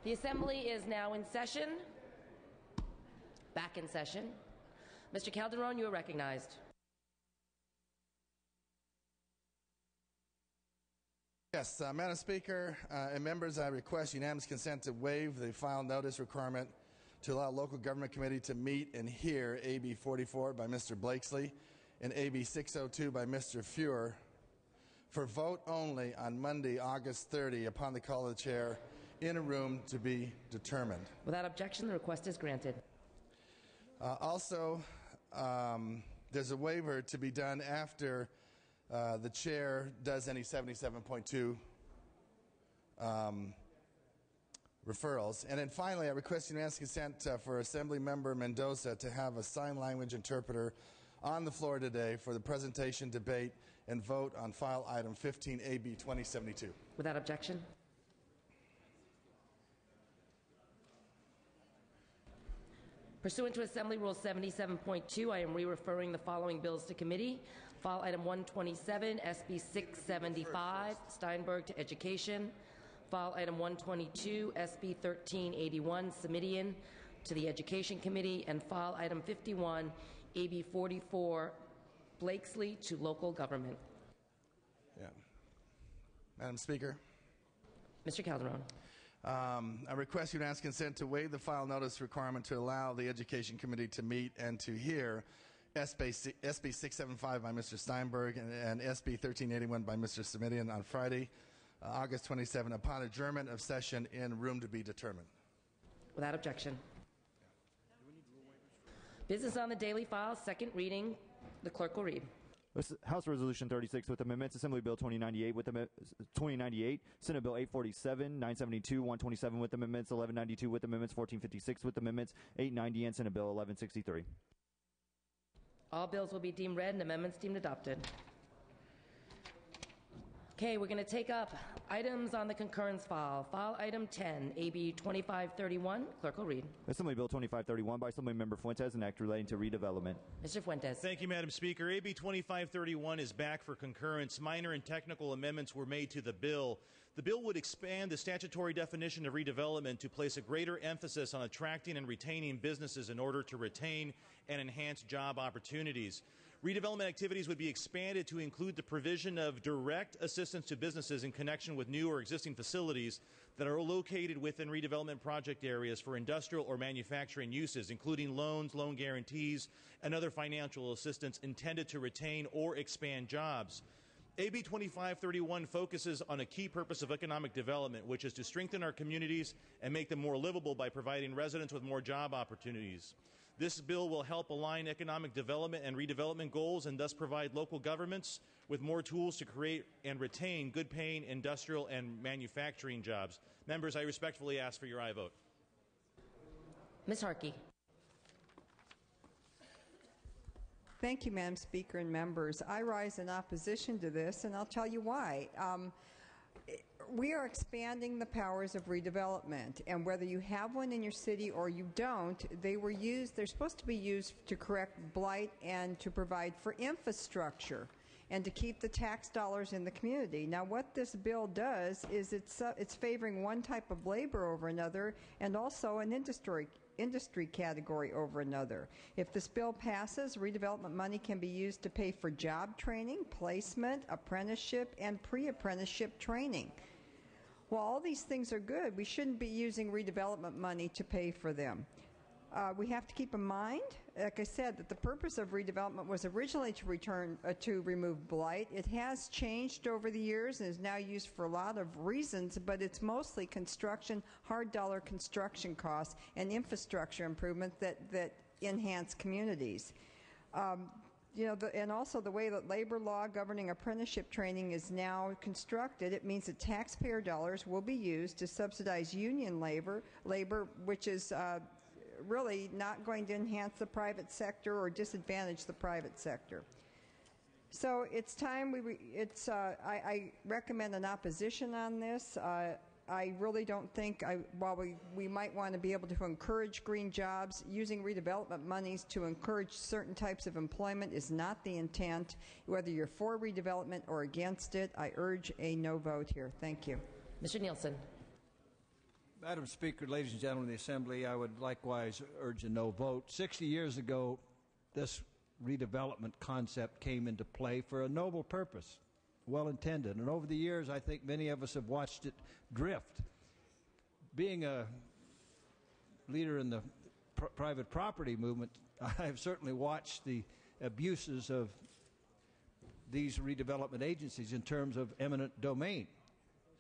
The Assembly is now in session. Back in session. Mr. Calderon, you are recognized. Yes, Madam Speaker and members, I request unanimous consent to waive the file notice requirement to allow local government committee to meet and hear AB 44 by Mr. Blakesley and AB 602 by Mr. Fuhr for vote only on Monday, August 30, upon the call of the chair, in a room to be determined. Without objection, the request is granted. Also, there's a waiver to be done after the chair does any 77.2 referrals. And then finally, I request unanimous consent for Assembly Member Mendoza to have a sign language interpreter on the floor today for the presentation, debate, and vote on file item 15 AB 2072. Without objection. Pursuant to Assembly Rule 77.2, I am re-referring the following bills to committee. File item 127, SB 675, Steinberg to Education. File item 122, SB 1381, Simidian to the Education Committee. And file item 51, AB 44, Blakesley to Local Government. Yeah. Madam Speaker. Mr. Calderon. I request unanimous consent to waive the file notice requirement to allow the Education Committee to meet and to hear SB 675 by Mr. Steinberg and SB 1381 by Mr. Simidian on Friday, August 27, upon adjournment of session in room to be determined. Without objection. Business on the daily file, second reading. The clerk will read. House Resolution 36 with amendments, Assembly Bill 2098 with 2098, Senate Bill 847, 972, 127 with amendments, 1192 with amendments, 1456 with amendments, 890, and Senate Bill 1163. All bills will be deemed read and amendments deemed adopted. Okay, we're going to take up items on the concurrence file. File item 10, AB 2531. Clerk will read. Assembly Bill 2531 by Assemblymember Fuentes, an act relating to redevelopment. Mr. Fuentes. Thank you, Madam Speaker. AB 2531 is back for concurrence. Minor and technical amendments were made to the bill. The bill would expand the statutory definition of redevelopment to place a greater emphasis on attracting and retaining businesses in order to retain and enhance job opportunities. Redevelopment activities would be expanded to include the provision of direct assistance to businesses in connection with new or existing facilities that are located within redevelopment project areas for industrial or manufacturing uses, including loans, loan guarantees, and other financial assistance intended to retain or expand jobs. AB 2531 focuses on a key purpose of economic development, which is to strengthen our communities and make them more livable by providing residents with more job opportunities. This bill will help align economic development and redevelopment goals and thus provide local governments with more tools to create and retain good-paying industrial and manufacturing jobs. Members, I respectfully ask for your aye vote. Ms. Harkey. Thank you, Madam Speaker and members. I rise in opposition to this, and I'll tell you why. We are expanding the powers of redevelopment, and whether you have one in your city or you don't, they're supposed to be used to correct blight and to provide for infrastructure and to keep the tax dollars in the community. Now, what this bill does is it's favoring one type of labor over another, and also an industry category over another. If this bill passes, redevelopment money can be used to pay for job training, placement, apprenticeship, and pre-apprenticeship training. While all these things are good, we shouldn't be using redevelopment money to pay for them. We have to keep in mind, like I said, that the purpose of redevelopment was originally to remove blight. It has changed over the years and is now used for a lot of reasons, but it's mostly construction, hard dollar construction costs, and infrastructure improvement that enhance communities. And also the way that labor law governing apprenticeship training is now constructed, it means that taxpayer dollars will be used to subsidize union labor, which is really not going to enhance the private sector or disadvantage the private sector. So it's time I recommend an opposition on this. I really don't think, while we might want to be able to encourage green jobs, using redevelopment monies to encourage certain types of employment is not the intent. Whether you're for redevelopment or against it, I urge a no vote here. Thank you. Mr. Nielsen. Madam Speaker, ladies and gentlemen of the Assembly, I would likewise urge a no vote. 60 years ago, this redevelopment concept came into play for a noble purpose, well intended. And over the years, I think many of us have watched it drift. Being a leader in the private property movement, I have certainly watched the abuses of these redevelopment agencies in terms of eminent domain,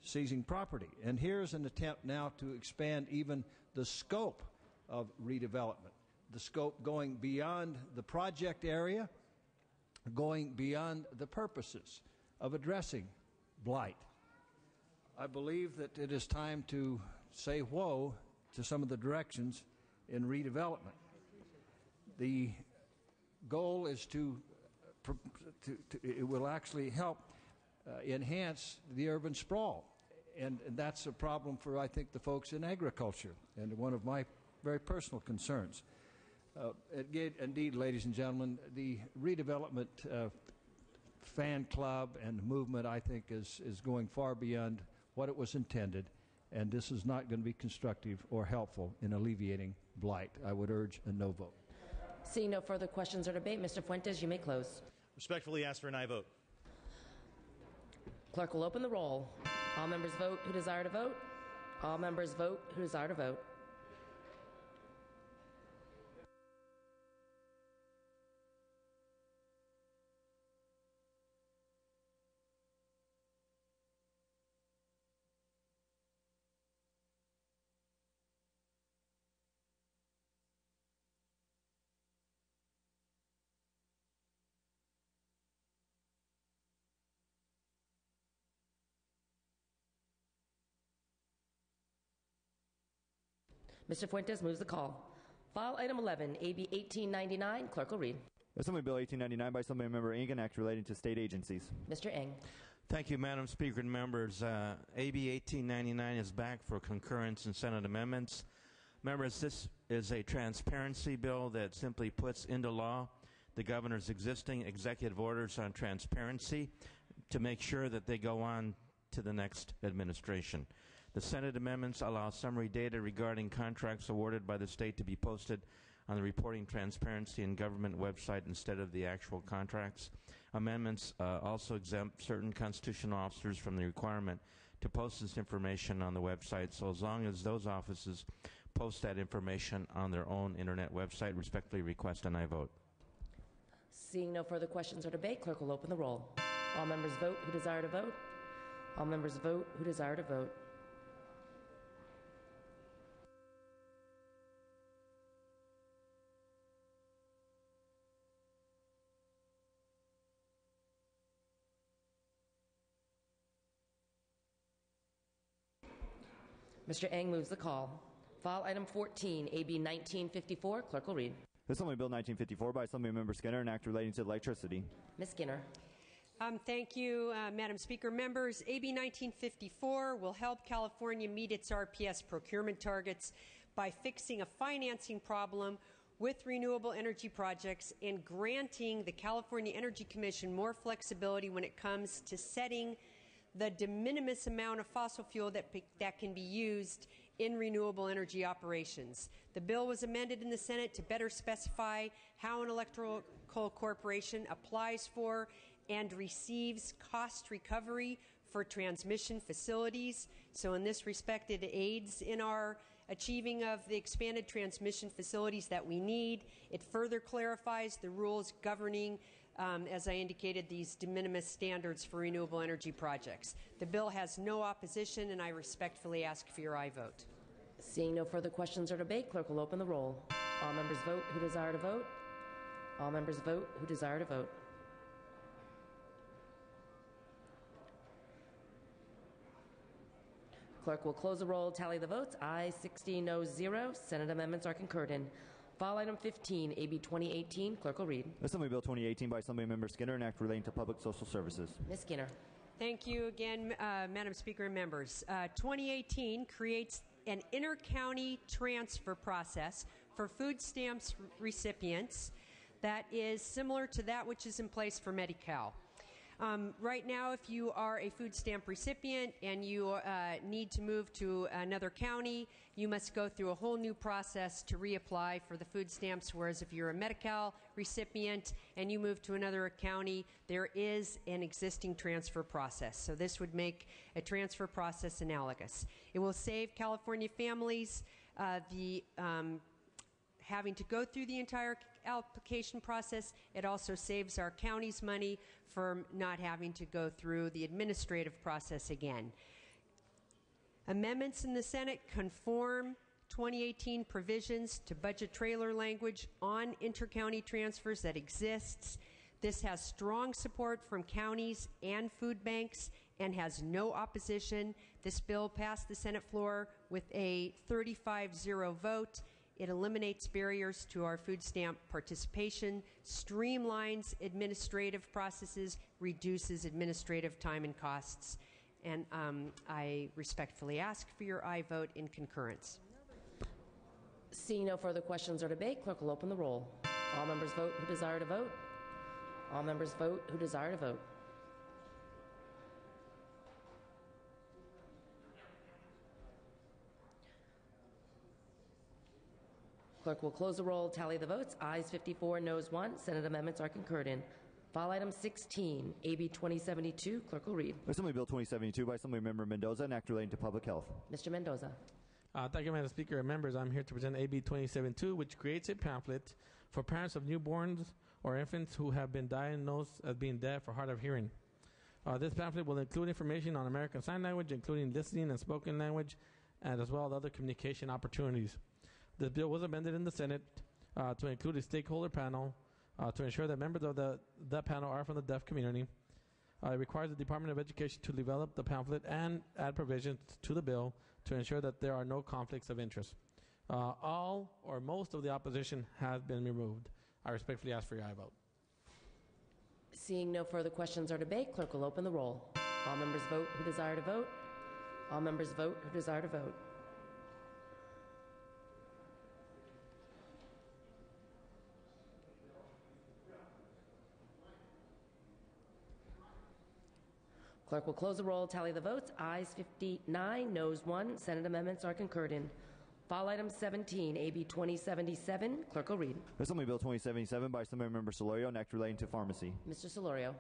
seizing property. And here's an attempt now to expand even the scope of redevelopment, the scope going beyond the project area, going beyond the purposes of addressing blight. I believe that it is time to say whoa to some of the directions in redevelopment. The goal is it will actually help enhance the urban sprawl. And that's a problem for, I think, the folks in agriculture, and one of my very personal concerns. Indeed, ladies and gentlemen, the redevelopment fan club and movement, I think, is going far beyond what it was intended, and this is not going to be constructive or helpful in alleviating blight. I would urge a no vote. Seeing no further questions or debate, Mr. Fuentes, you may close. Respectfully ask for an aye vote. Clerk will open the roll. All members vote who desire to vote. All members vote who desire to vote. Mr. Fuentes moves the call. File item 11, AB 1899. Clerk will read. Assembly Bill 1899 by Assembly Member Eng, an act relating to state agencies. Mr. Eng. Thank you, Madam Speaker and members. AB 1899 is back for concurrence and Senate amendments. Members, this is a transparency bill that simply puts into law the governor's existing executive orders on transparency to make sure that they go on to the next administration. The Senate amendments allow summary data regarding contracts awarded by the state to be posted on the Reporting Transparency and Government website instead of the actual contracts. Amendments also exempt certain constitutional officers from the requirement to post this information on the website, so as long as those offices post that information on their own internet website, respectfully request an aye vote. Seeing no further questions or debate, clerk will open the roll. All members vote who desire to vote. All members vote who desire to vote. Mr. Eng moves the call. File item 14, AB 1954. Clerk will read. Assembly Bill 1954 by Assembly Member Skinner, an act relating to electricity. Ms. Skinner. Thank you, Madam Speaker. Members, AB 1954 will help California meet its RPS procurement targets by fixing a financing problem with renewable energy projects and granting the California Energy Commission more flexibility when it comes to setting the de minimis amount of fossil fuel that can be used in renewable energy operations. The bill was amended in the Senate to better specify how an electrical corporation applies for and receives cost recovery for transmission facilities. So in this respect, it aids in our achieving of the expanded transmission facilities that we need. It further clarifies the rules governing as I indicated, these de minimis standards for renewable energy projects. The bill has no opposition, and I respectfully ask for your aye vote. Seeing no further questions or debate, clerk will open the roll. All members vote who desire to vote. All members vote who desire to vote. Clerk will close the roll, tally the votes. Aye 16, no 0. Senate amendments are concurred in. File item 15, AB 2018. Clerk will read. Assembly Bill 2018 by Assembly Member Skinner, an act relating to public social services. Ms. Skinner. Thank you again, Madam Speaker and members. 2018 creates an inter-county transfer process for food stamps recipients that is similar to that which is in place for Medi-Cal. Right now, if you are a food stamp recipient and you need to move to another county, you must go through a whole new process to reapply for the food stamps, whereas if you're a Medi-Cal recipient and you move to another county, there is an existing transfer process. So this would make a transfer process analogous. It will save California families having to go through the entire application process. It also saves our counties money for not having to go through the administrative process again. Amendments in the Senate conform 2018 provisions to budget trailer language on intercounty transfers that exists. This has strong support from counties and food banks and has no opposition. This bill passed the Senate floor with a 35-0 vote. It eliminates barriers to our food stamp participation, streamlines administrative processes, reduces administrative time and costs. And I respectfully ask for your aye vote in concurrence. Seeing no further questions or debate, clerk will open the roll. All members vote who desire to vote. All members vote who desire to vote. Clerk will close the roll, tally the votes. Ayes 54, noes 1. Senate amendments are concurred in. File item 16, AB 2072. Clerk will read. Assembly Bill 2072 by Assemblymember Mendoza, an act relating to public health. Mr. Mendoza. Thank you, Madam Speaker and members. I'm here to present AB 2072, which creates a pamphlet for parents of newborns or infants who have been diagnosed as being deaf or hard of hearing. This pamphlet will include information on American Sign Language, including listening and spoken language, and as well as other communication opportunities. This bill was amended in the Senate to include a stakeholder panel to ensure that members of that panel are from the deaf community. It requires the Department of Education to develop the pamphlet and add provisions to the bill to ensure that there are no conflicts of interest. All or most of the opposition has been removed. I respectfully ask for your aye vote. Seeing no further questions or debate, clerk will open the roll. All members vote who desire to vote. All members vote who desire to vote. Clerk will close the roll, tally the votes. Ayes 59, noes 1. Senate amendments are concurred in. File item 17, AB 2077. Clerk will read. Assembly Bill 2077 by Assemblymember Solorio, an act relating to pharmacy. Mr. Solorio.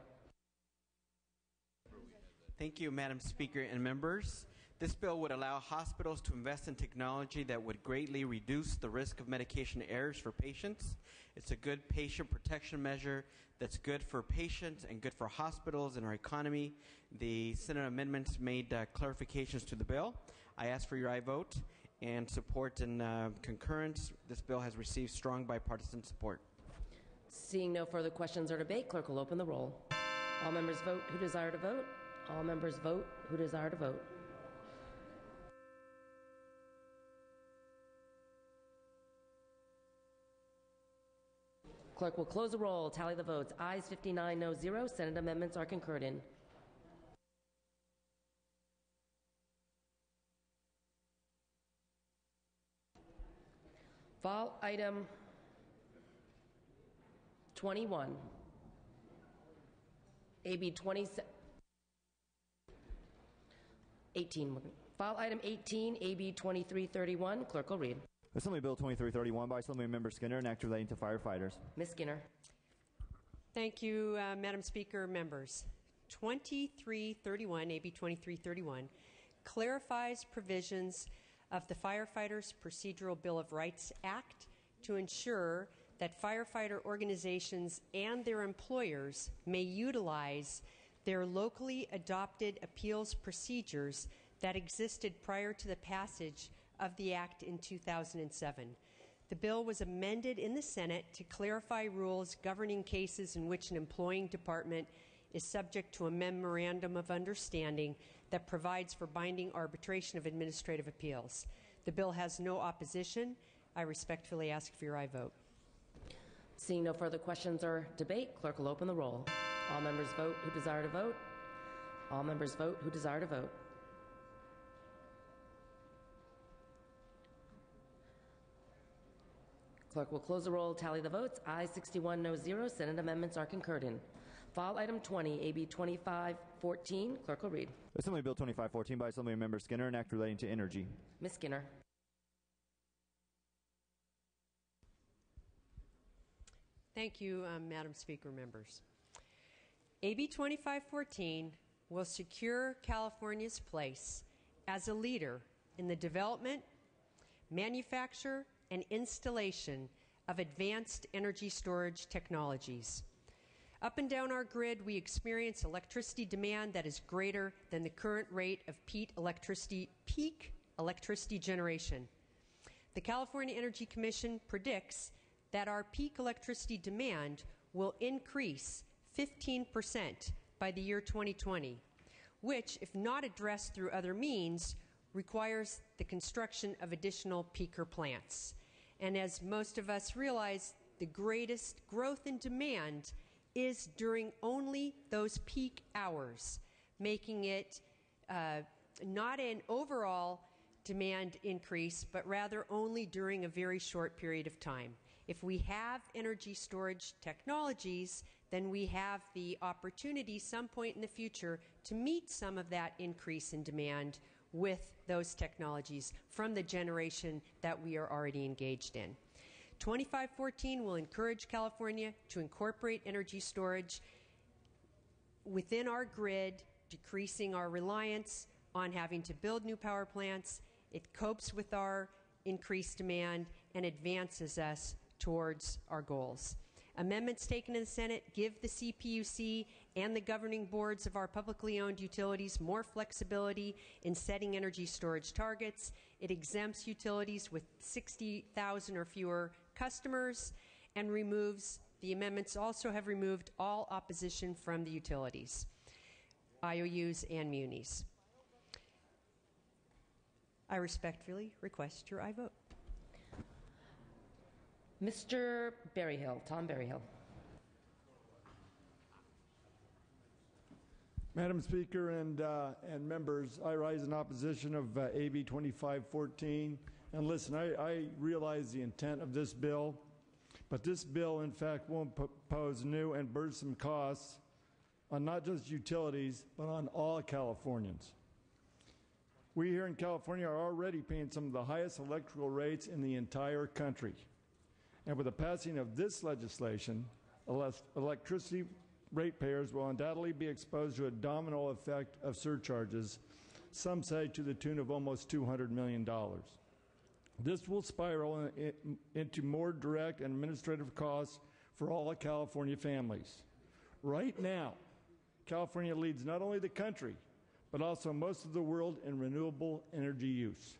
Thank you, Madam Speaker and members. This bill would allow hospitals to invest in technology that would greatly reduce the risk of medication errors for patients. It's a good patient protection measure that's good for patients and good for hospitals and our economy. The Senate amendments made clarifications to the bill. I ask for your aye vote and support and concurrence. This bill has received strong bipartisan support. Seeing no further questions or debate, clerk will open the roll. All members vote who desire to vote. All members vote who desire to vote. Clerk will close the roll, tally the votes. Ayes 59, no 0. Senate amendments are concurred in. File item 21. AB 18. File item 18, AB 2331. Clerk will read. Assembly Bill 2331 by Assemblymember Skinner, an act relating to firefighters. Ms. Skinner. Thank you, Madam Speaker, members. 2331, AB 2331, clarifies provisions of the Firefighters Procedural Bill of Rights Act to ensure that firefighter organizations and their employers may utilize their locally adopted appeals procedures that existed prior to the passage of the Act in 2007. The bill was amended in the Senate to clarify rules governing cases in which an employing department is subject to a memorandum of understanding that provides for binding arbitration of administrative appeals. The bill has no opposition. I respectfully ask for your aye vote. Seeing no further questions or debate, clerk will open the roll. All members vote who desire to vote. All members vote who desire to vote. Clerk will close the roll, tally the votes. Ayes 61, no 0. Senate amendments are concurred in. File Item 20, AB 2514. Clerk will read. Assembly Bill 2514 by Assemblymember Skinner, an act relating to energy. Ms. Skinner. Thank you, Madam Speaker, members. AB 2514 will secure California's place as a leader in the development, manufacture, and installation of advanced energy storage technologies. Up and down our grid, we experience electricity demand that is greater than the current rate of peak electricity generation. The California Energy Commission predicts that our peak electricity demand will increase 15% by the year 2020, which, if not addressed through other means, requires the construction of additional peaker plants. And as most of us realize, the greatest growth in demand is during only those peak hours, making it not an overall demand increase, but rather only during a very short period of time. If we have energy storage technologies, then we have the opportunity some point in the future to meet some of that increase in demand with those technologies from the generation that we are already engaged in. 2514 will encourage California to incorporate energy storage within our grid, decreasing our reliance on having to build new power plants. It copes with our increased demand and advances us towards our goals. Amendments taken in the Senate give the CPUC and the governing boards of our publicly owned utilities more flexibility in setting energy storage targets. It exempts utilities with 60,000 or fewer customers and the amendments also have removed all opposition from the utilities, IOUs and munis. I respectfully request your aye vote. Mr. Berryhill, Tom Berryhill. Madam Speaker and members, I rise in opposition of AB 2514. And listen, I realize the intent of this bill, but this bill, in fact, won't pose new and burdensome costs on not just utilities, but on all Californians. We here in California are already paying some of the highest electrical rates in the entire country. And with the passing of this legislation, electricity ratepayers will undoubtedly be exposed to a domino effect of surcharges, some say to the tune of almost $200 million. This will spiral into more direct and administrative costs for all California families. Right now, California leads not only the country, but also most of the world in renewable energy use.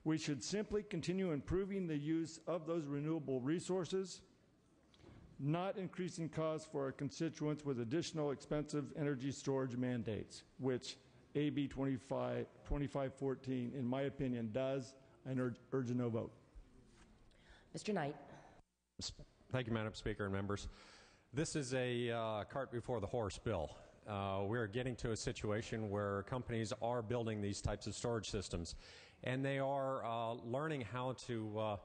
We should simply continue improving the use of those renewable resources, not increasing costs for our constituents with additional expensive energy storage mandates, which AB 2514, in my opinion, does. I urge a no vote. Mr. Knight. Thank you, Madam Speaker and members. This is a cart before the horse bill. We're getting to a situation where companies are building these types of storage systems, and they are learning how to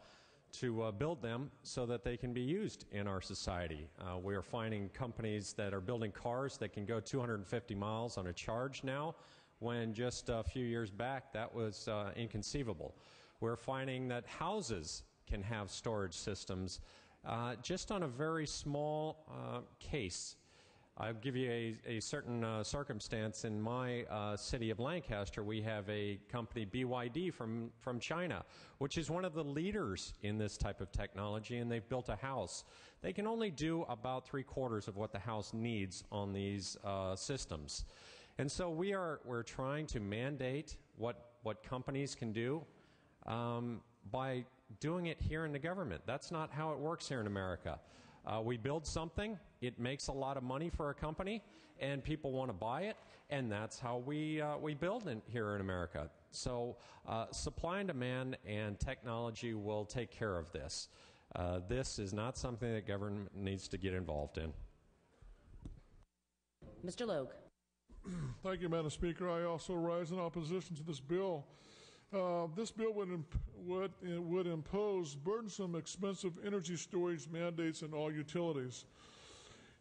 build them so that they can be used in our society. We are finding companies that are building cars that can go 250 miles on a charge now, when just a few years back that was inconceivable. We're finding that houses can have storage systems just on a very small case. I'll give you a certain circumstance. In my city of Lancaster, we have a company, BYD, from China, which is one of the leaders in this type of technology, and they've built a house. They can only do about 3/4 of what the house needs on these systems. And so we're trying to mandate what companies can do by doing it here in the government. That's not how it works here in America. We build something, it makes a lot of money for a company, and people want to buy it, and that's how we build here in America. So supply and demand and technology will take care of this. This is not something that government needs to get involved in. Mr. Logue. Thank you, Madam Speaker. I also rise in opposition to this bill. This bill would impose burdensome, expensive energy storage mandates in all utilities.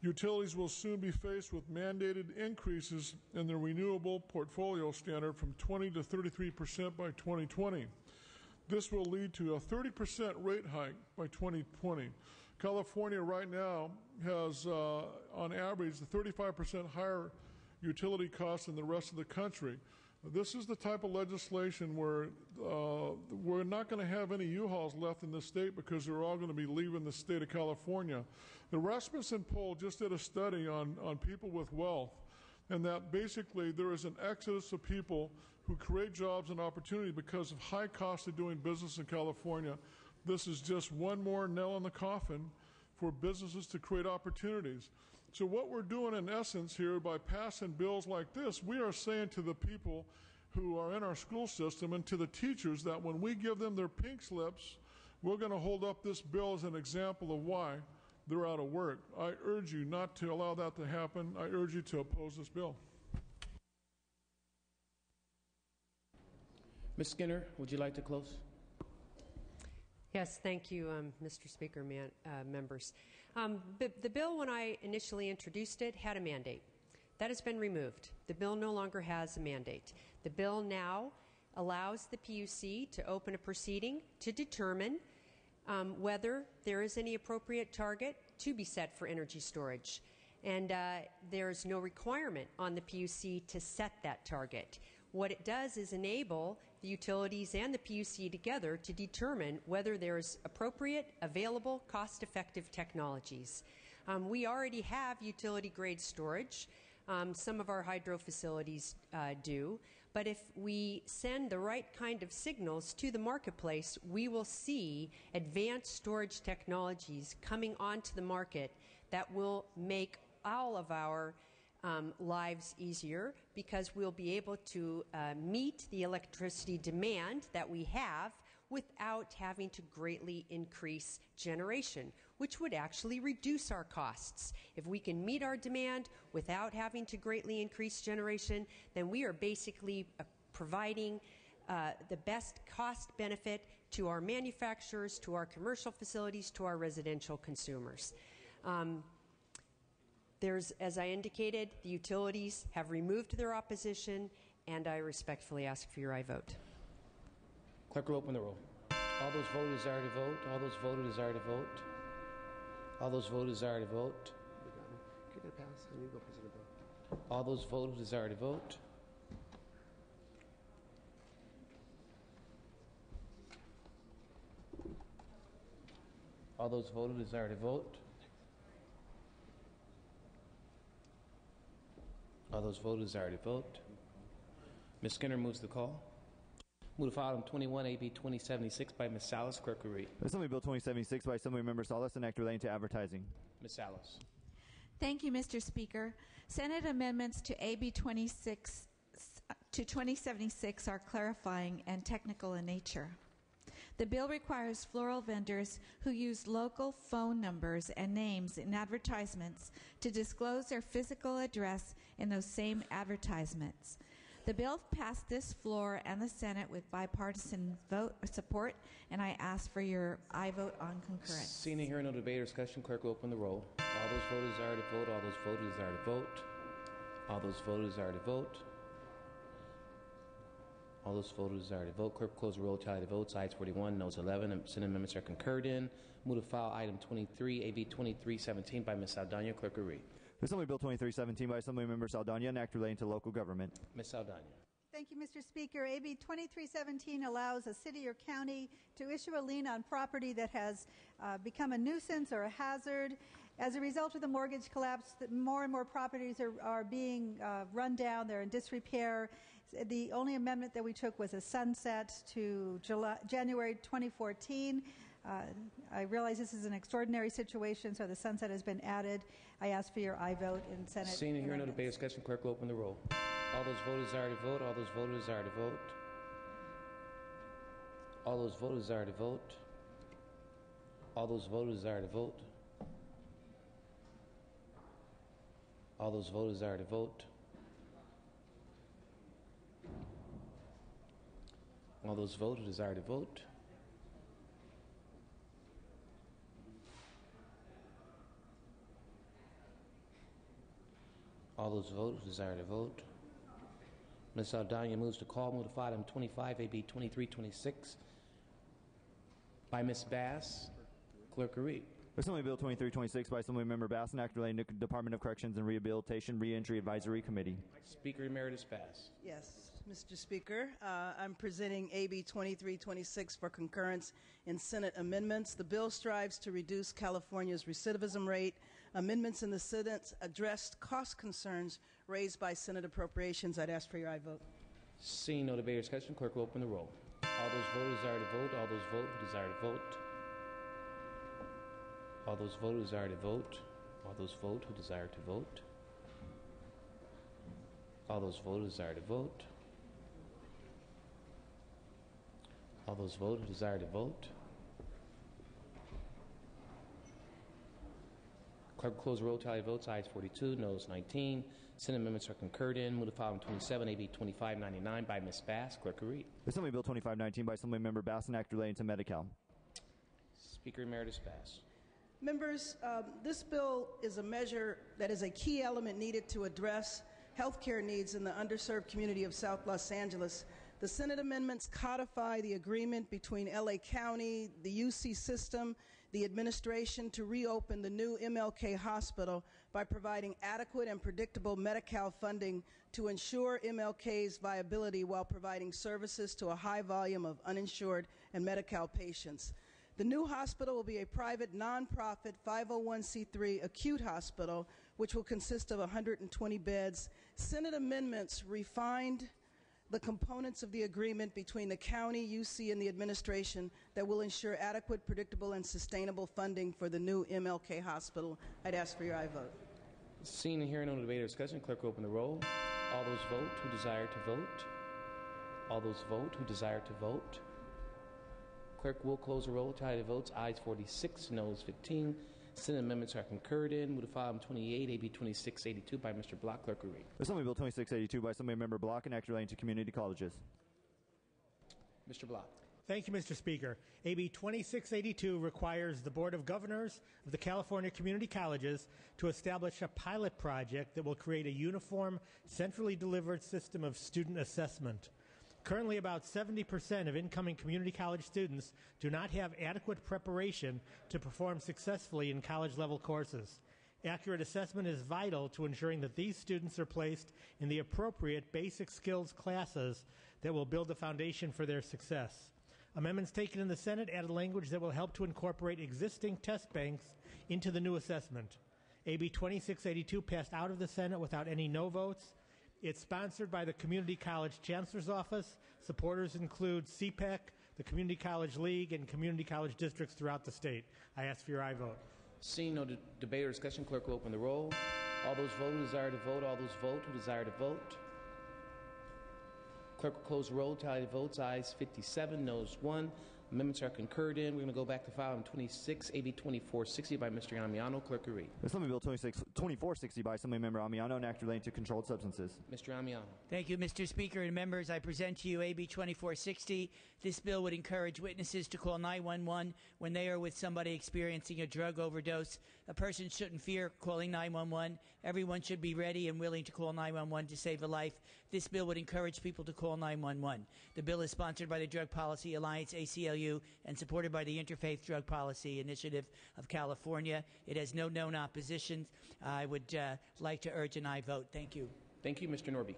Utilities will soon be faced with mandated increases in the renewable portfolio standard from 20 to 33% by 2020. This will lead to a 30% rate hike by 2020. California right now has, on average, the 35% higher utility costs than the rest of the country. This is the type of legislation where we're not going to have any U-Hauls left in the state because they're all going to be leaving the state of California. The Rasmussen poll just did a study on people with wealth, and that basically there is an exodus of people who create jobs and opportunity because of high cost of doing business in California. This is just one more nail in the coffin for businesses to create opportunities. So what we're doing in essence here by passing bills like this, we are saying to the people who are in our school system and to the teachers that when we give them their pink slips, we're going to hold up this bill as an example of why they're out of work. I urge you not to allow that to happen. I urge you to oppose this bill. Ms. Skinner, would you like to close? Yes, thank you, Mr. Speaker, members. The bill, when I initially introduced it, had a mandate. That has been removed. The bill no longer has a mandate. The bill now allows the PUC to open a proceeding to determine whether there is any appropriate target to be set for energy storage. And there is no requirement on the PUC to set that target. What it does is enable the utilities and the PUC together to determine whether there is appropriate, available, cost-effective technologies. We already have utility-grade storage. Some of our hydro facilities do. But if we send the right kind of signals to the marketplace, we will see advanced storage technologies coming onto the market that will make all of our lives easier, because we'll be able to meet the electricity demand that we have without having to greatly increase generation, which would actually reduce our costs. If we can meet our demand without having to greatly increase generation, then we are basically providing the best cost benefit to our manufacturers, to our commercial facilities, to our residential consumers. As I indicated, the utilities have removed their opposition, and I respectfully ask for your aye vote. Clerk will open the roll. All those voted desire to vote. All those voted desire to vote. All those voted desire to vote. All those voted desire to vote. All those voted desire to vote. All those voted desire to vote. Ms. Skinner moves the call. Move to file item 21, AB 2076 by Ms. Salas. Clerk will read. Assembly Bill 2076 by Assemblymember Salas, an act relating to advertising. Ms. Salas. Thank you, Mr. Speaker. Senate amendments to AB 2076 are clarifying and technical in nature. The bill requires floral vendors who use local phone numbers and names in advertisements to disclose their physical address in those same advertisements. The bill passed this floor and the Senate with bipartisan vote support, and I ask for your aye vote on concurrence. Seeing and hearing no debate or discussion, clerk will open the roll. All those voted desire to vote. All those voted desire to vote. All those voted desire to vote. All those voted desire to vote. Clerk will close the roll. Tally the votes. Ayes 41, noes 11. Senate amendments are concurred in. Move to file item 23, AB 2317 by Ms. Saldana. Clerk will read. Assembly Bill 2317 by Assemblymember Saldana, an act relating to local government. Ms. Saldana. Thank you, Mr. Speaker. AB 2317 allows a city or county to issue a lien on property that has become a nuisance or a hazard. As a result of the mortgage collapse, more and more properties are being run down. They're in disrepair. The only amendment that we took was a sunset to January 2014. I realize this is an extraordinary situation, so the sunset has been added. I ask for your aye vote in Senate. Seeing and hearing no debate or discussion, clerk will open the roll. All those voted desire to vote. All those voted desire to vote. All those voted desire to vote. All those voted desire to vote. All those voted desire to vote. All those voted desire to vote. All those vote who desire to vote. Ms. Saldana moves to call. Move to file item 25, AB 2326 by Ms. Bass. Clerk will read. Assembly Bill 2326 by Assemblymember Bass, an act relating to Department of Corrections and Rehabilitation Reentry Advisory Committee. Speaker Emeritus Bass. Yes, Mr. Speaker. I'm presenting AB 2326 for concurrence in Senate amendments. The bill strives to reduce California's recidivism rate. Amendments in the Senate addressed cost concerns raised by Senate appropriations. I'd ask for your aye vote. Seeing no debate or discussion, clerk will open the roll. All those vote who desire to vote. All those vote who desire to vote. All those vote who desire to vote. All those vote who desire to vote. All those vote who desire to vote. All those vote who desire to vote. Clerk will close the roll. Tally votes. Ayes 42, noes 19. Senate amendments are concurred in. Move to file item 27, AB 2599 by Ms. Bass. Clerk will read. Assembly Bill 2519 by Assemblymember Bass, an act relating to Medi-Cal. Speaker Emeritus Bass. Members, this bill is a measure that is a key element needed to address health care needs in the underserved community of South Los Angeles. The Senate amendments codify the agreement between LA County, the UC system, the administration to reopen the new MLK hospital by providing adequate and predictable Medi-Cal funding to ensure MLK's viability while providing services to a high volume of uninsured and Medi-Cal patients. The new hospital will be a private, nonprofit 501c3 acute hospital, which will consist of 120 beds. Senate amendments refined the components of the agreement between the county, UC, and the administration that will ensure adequate, predictable, and sustainable funding for the new MLK hospital. I'd ask for your aye vote. Seeing and hearing no debate or discussion, clerk will open the roll. All those vote who desire to vote. All those vote who desire to vote. Clerk will close the roll. Tally the votes. Ayes 46, noes 15. Senate amendments are concurred in. Move to file item 28, AB 2682 by Mr. Block. Clerk will read. Assembly Bill 2682 by Assemblymember Block, an act relating to community colleges. Mr. Block. Thank you, Mr. Speaker. AB 2682 requires the Board of Governors of the California Community Colleges to establish a pilot project that will create a uniform, centrally delivered system of student assessment. Currently, about 70% of incoming community college students do not have adequate preparation to perform successfully in college-level courses. Accurate assessment is vital to ensuring that these students are placed in the appropriate basic skills classes that will build the foundation for their success. Amendments taken in the Senate added language that will help to incorporate existing test banks into the new assessment. AB 2682 passed out of the Senate without any no votes. It's sponsored by the Community College Chancellor's Office. Supporters include CPAC, the Community College League, and community college districts throughout the state. I ask for your aye vote. Seeing no debate or discussion, clerk will open the roll. All those vote who desire to vote. All those vote who desire to vote. Clerk will close the roll. Tally the votes. Ayes 57, noes 1. Amendments are concurred in. We're going to go back to file item 26, AB 2460 by Mr. Amiano. Clerk will read. Assembly Bill 2460 by Assemblymember Amiano, an act relating to controlled substances. Mr. Amiano. Thank you, Mr. Speaker and members. I present to you AB 2460. This bill would encourage witnesses to call 911 when they are with somebody experiencing a drug overdose. A person shouldn't fear calling 911. Everyone should be ready and willing to call 911 to save a life. This bill would encourage people to call 911. The bill is sponsored by the Drug Policy Alliance, ACLU, and supported by the Interfaith Drug Policy Initiative of California. It has no known opposition. I would like to urge an aye vote. Thank you. Thank you, Mr. Norby.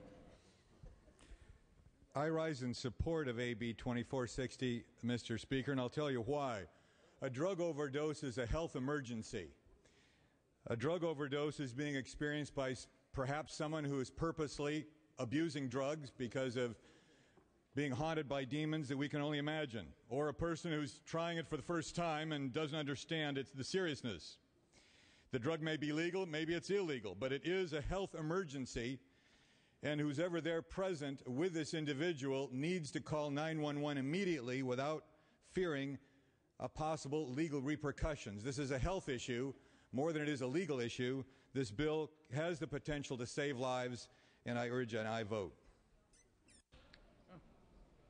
I rise in support of AB 2460, Mr. Speaker, and I'll tell you why. A drug overdose is a health emergency. A drug overdose is being experienced by perhaps someone who is purposely abusing drugs because of being haunted by demons that we can only imagine, or a person who's trying it for the first time and doesn't understand the seriousness. The drug may be legal, maybe it's illegal, but it is a health emergency, and who's ever there present with this individual needs to call 911 immediately without fearing possible legal repercussions. This is a health issue more than it is a legal issue. This bill has the potential to save lives, and I urge an aye vote.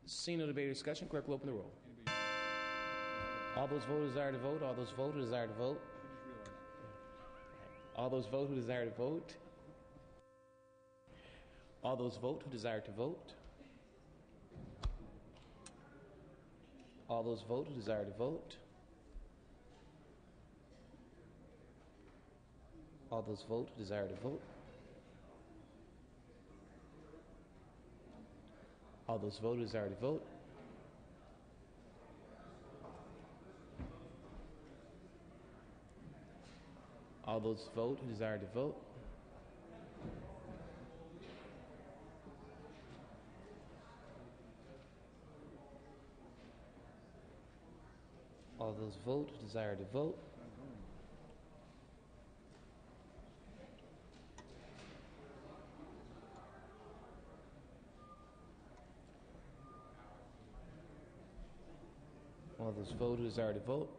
Seeing no debate or discussion, clerk will open the roll. All those vote who desire to vote. All those vote who desire to vote. All those vote who desire to vote. All those vote who desire to vote. All those vote who desire to vote. All those vote who desire to vote. All those vote who desire to vote. All those vote who desire to vote. All those vote who desire to vote. All those vote who desire to vote.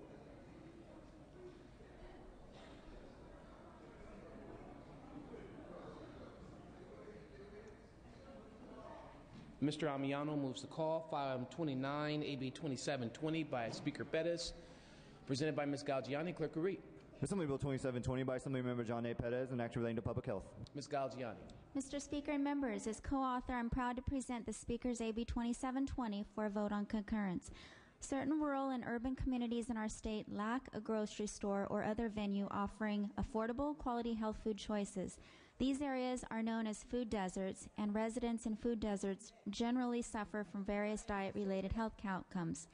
Mr. Amiano moves the call. File item 29, AB 2720 by Speaker Pettis, presented by Ms. Galgiani. Clerk will read. Assembly Bill 2720 by Assemblymember John A. Pettis, an act relating to public health. Ms. Galgiani. Mr. Speaker and members, as co-author, I'm proud to present the Speaker's AB 2720 for a vote on concurrence. Certain rural and urban communities in our state lack a grocery store or other venue offering affordable, quality health food choices. These areas are known as food deserts, and residents in food deserts generally suffer from various diet-related health outcomes.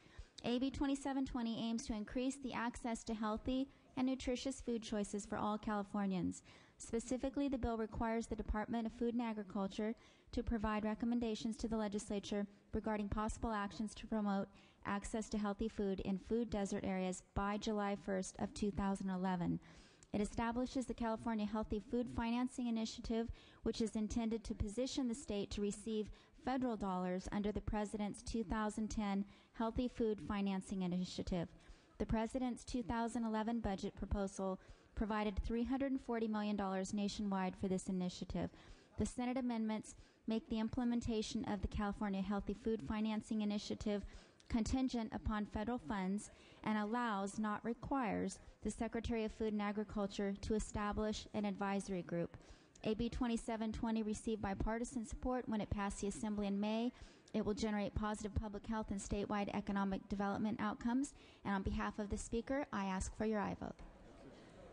AB 2720 aims to increase the access to healthy and nutritious food choices for all Californians. Specifically, the bill requires the Department of Food and Agriculture to provide recommendations to the legislature regarding possible actions to promote access to healthy food in food desert areas by July 1st of 2011. It establishes the California Healthy Food Financing Initiative, which is intended to position the state to receive federal dollars under the President's 2010 Healthy Food Financing Initiative. The President's 2011 budget proposal provided $340 million nationwide for this initiative. The Senate amendments make the implementation of the California Healthy Food Financing Initiative contingent upon federal funds and allows, not requires, the Secretary of Food and Agriculture to establish an advisory group. AB 2720 received bipartisan support when it passed the Assembly in May. It will generate positive public health and statewide economic development outcomes. And on behalf of the Speaker, I ask for your aye vote.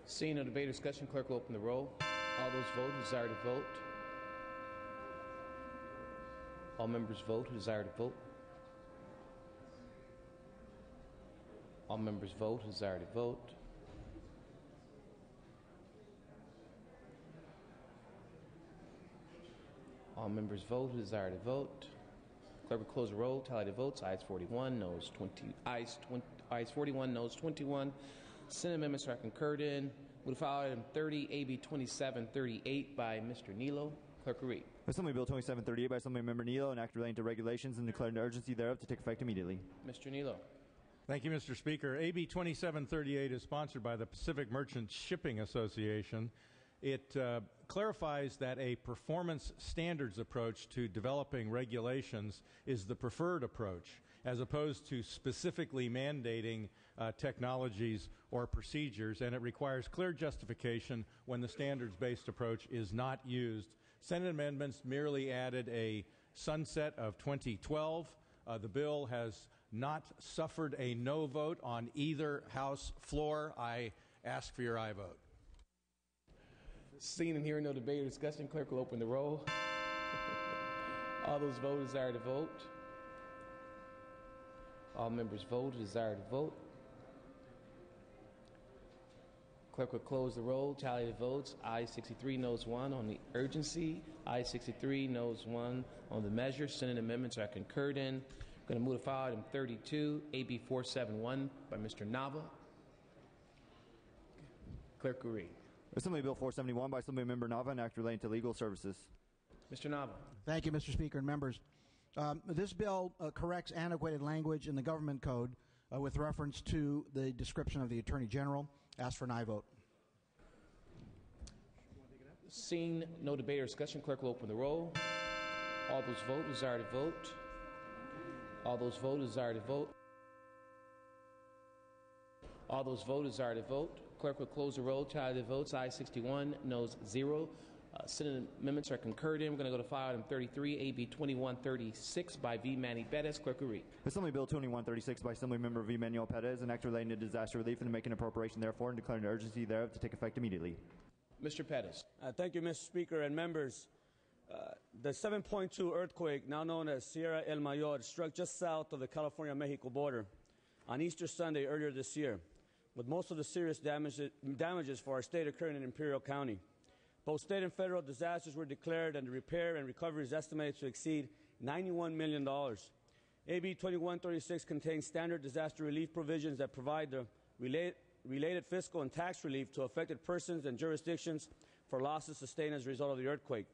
Seeing no debate or discussion, clerk will open the roll. All those vote who desire to vote. All members vote who desire to vote. All members vote who desire to vote. All members vote who desire to vote. Clerk will close the roll. Tally the votes. Ayes 41, noes 20. Ayes 41, noes 21. Senate amendments are concurred in. We'll file item 30, AB 2738 by Mr. Nilo. Clerk will read. Assembly Bill 2738 by Assemblymember Nilo, an act relating to regulations and declaring an urgency thereof to take effect immediately. Mr. Nilo. Thank you, Mr. Speaker. AB 2738 is sponsored by the Pacific Merchant Shipping Association. It clarifies that a performance standards approach to developing regulations is the preferred approach, as opposed to specifically mandating technologies or procedures, and it requires clear justification when the standards-based approach is not used. Senate amendments merely added a sunset of 2012. The bill has not suffered a no vote on either House floor. I ask for your aye vote. Seeing and hearing no debate or discussion, clerk will open the roll. All those vote who desire to vote. All members vote who desire to vote. Clerk will close the roll. Tally the votes. Ayes 63, noes 1 on the urgency. Ayes 63, noes 1 on the measure. Senate amendments are concurred in. Going to move to file item 32, AB 471 by Mr. Nava. Clerk will read. Assembly Bill 471 by Assemblymember Nava, an act relating to legal services. Mr. Nava. Thank you, Mr. Speaker and members. This bill corrects antiquated language in the government code with reference to the description of the Attorney General. Ask for an aye vote. Seeing no debate or discussion, clerk will open the roll. All those vote who desire to vote. All those vote who desire to vote. All those vote who desire to vote. Clerk will close the roll. Tally the votes. Ayes 61, noes 0 Senate amendments are concurred in. We're going to go to file item 33, AB 2136 by V. Manny Bettis. Clerk will read. Assembly Bill 2136 by Assemblymember V. Manuel Perez, an act relating to disaster relief and to make an appropriation therefore and declaring an urgency thereof to take effect immediately. Mr. Pettis. Thank you, Mr. Speaker and members. The 7.2 earthquake, now known as Sierra El Mayor, struck just south of the California-Mexico border on Easter Sunday earlier this year, with most of the serious damages for our state occurring in Imperial County. Both state and federal disasters were declared, and the repair and recovery is estimated to exceed $91 million. AB 2136 contains standard disaster relief provisions that provide the related fiscal and tax relief to affected persons and jurisdictions for losses sustained as a result of the earthquake.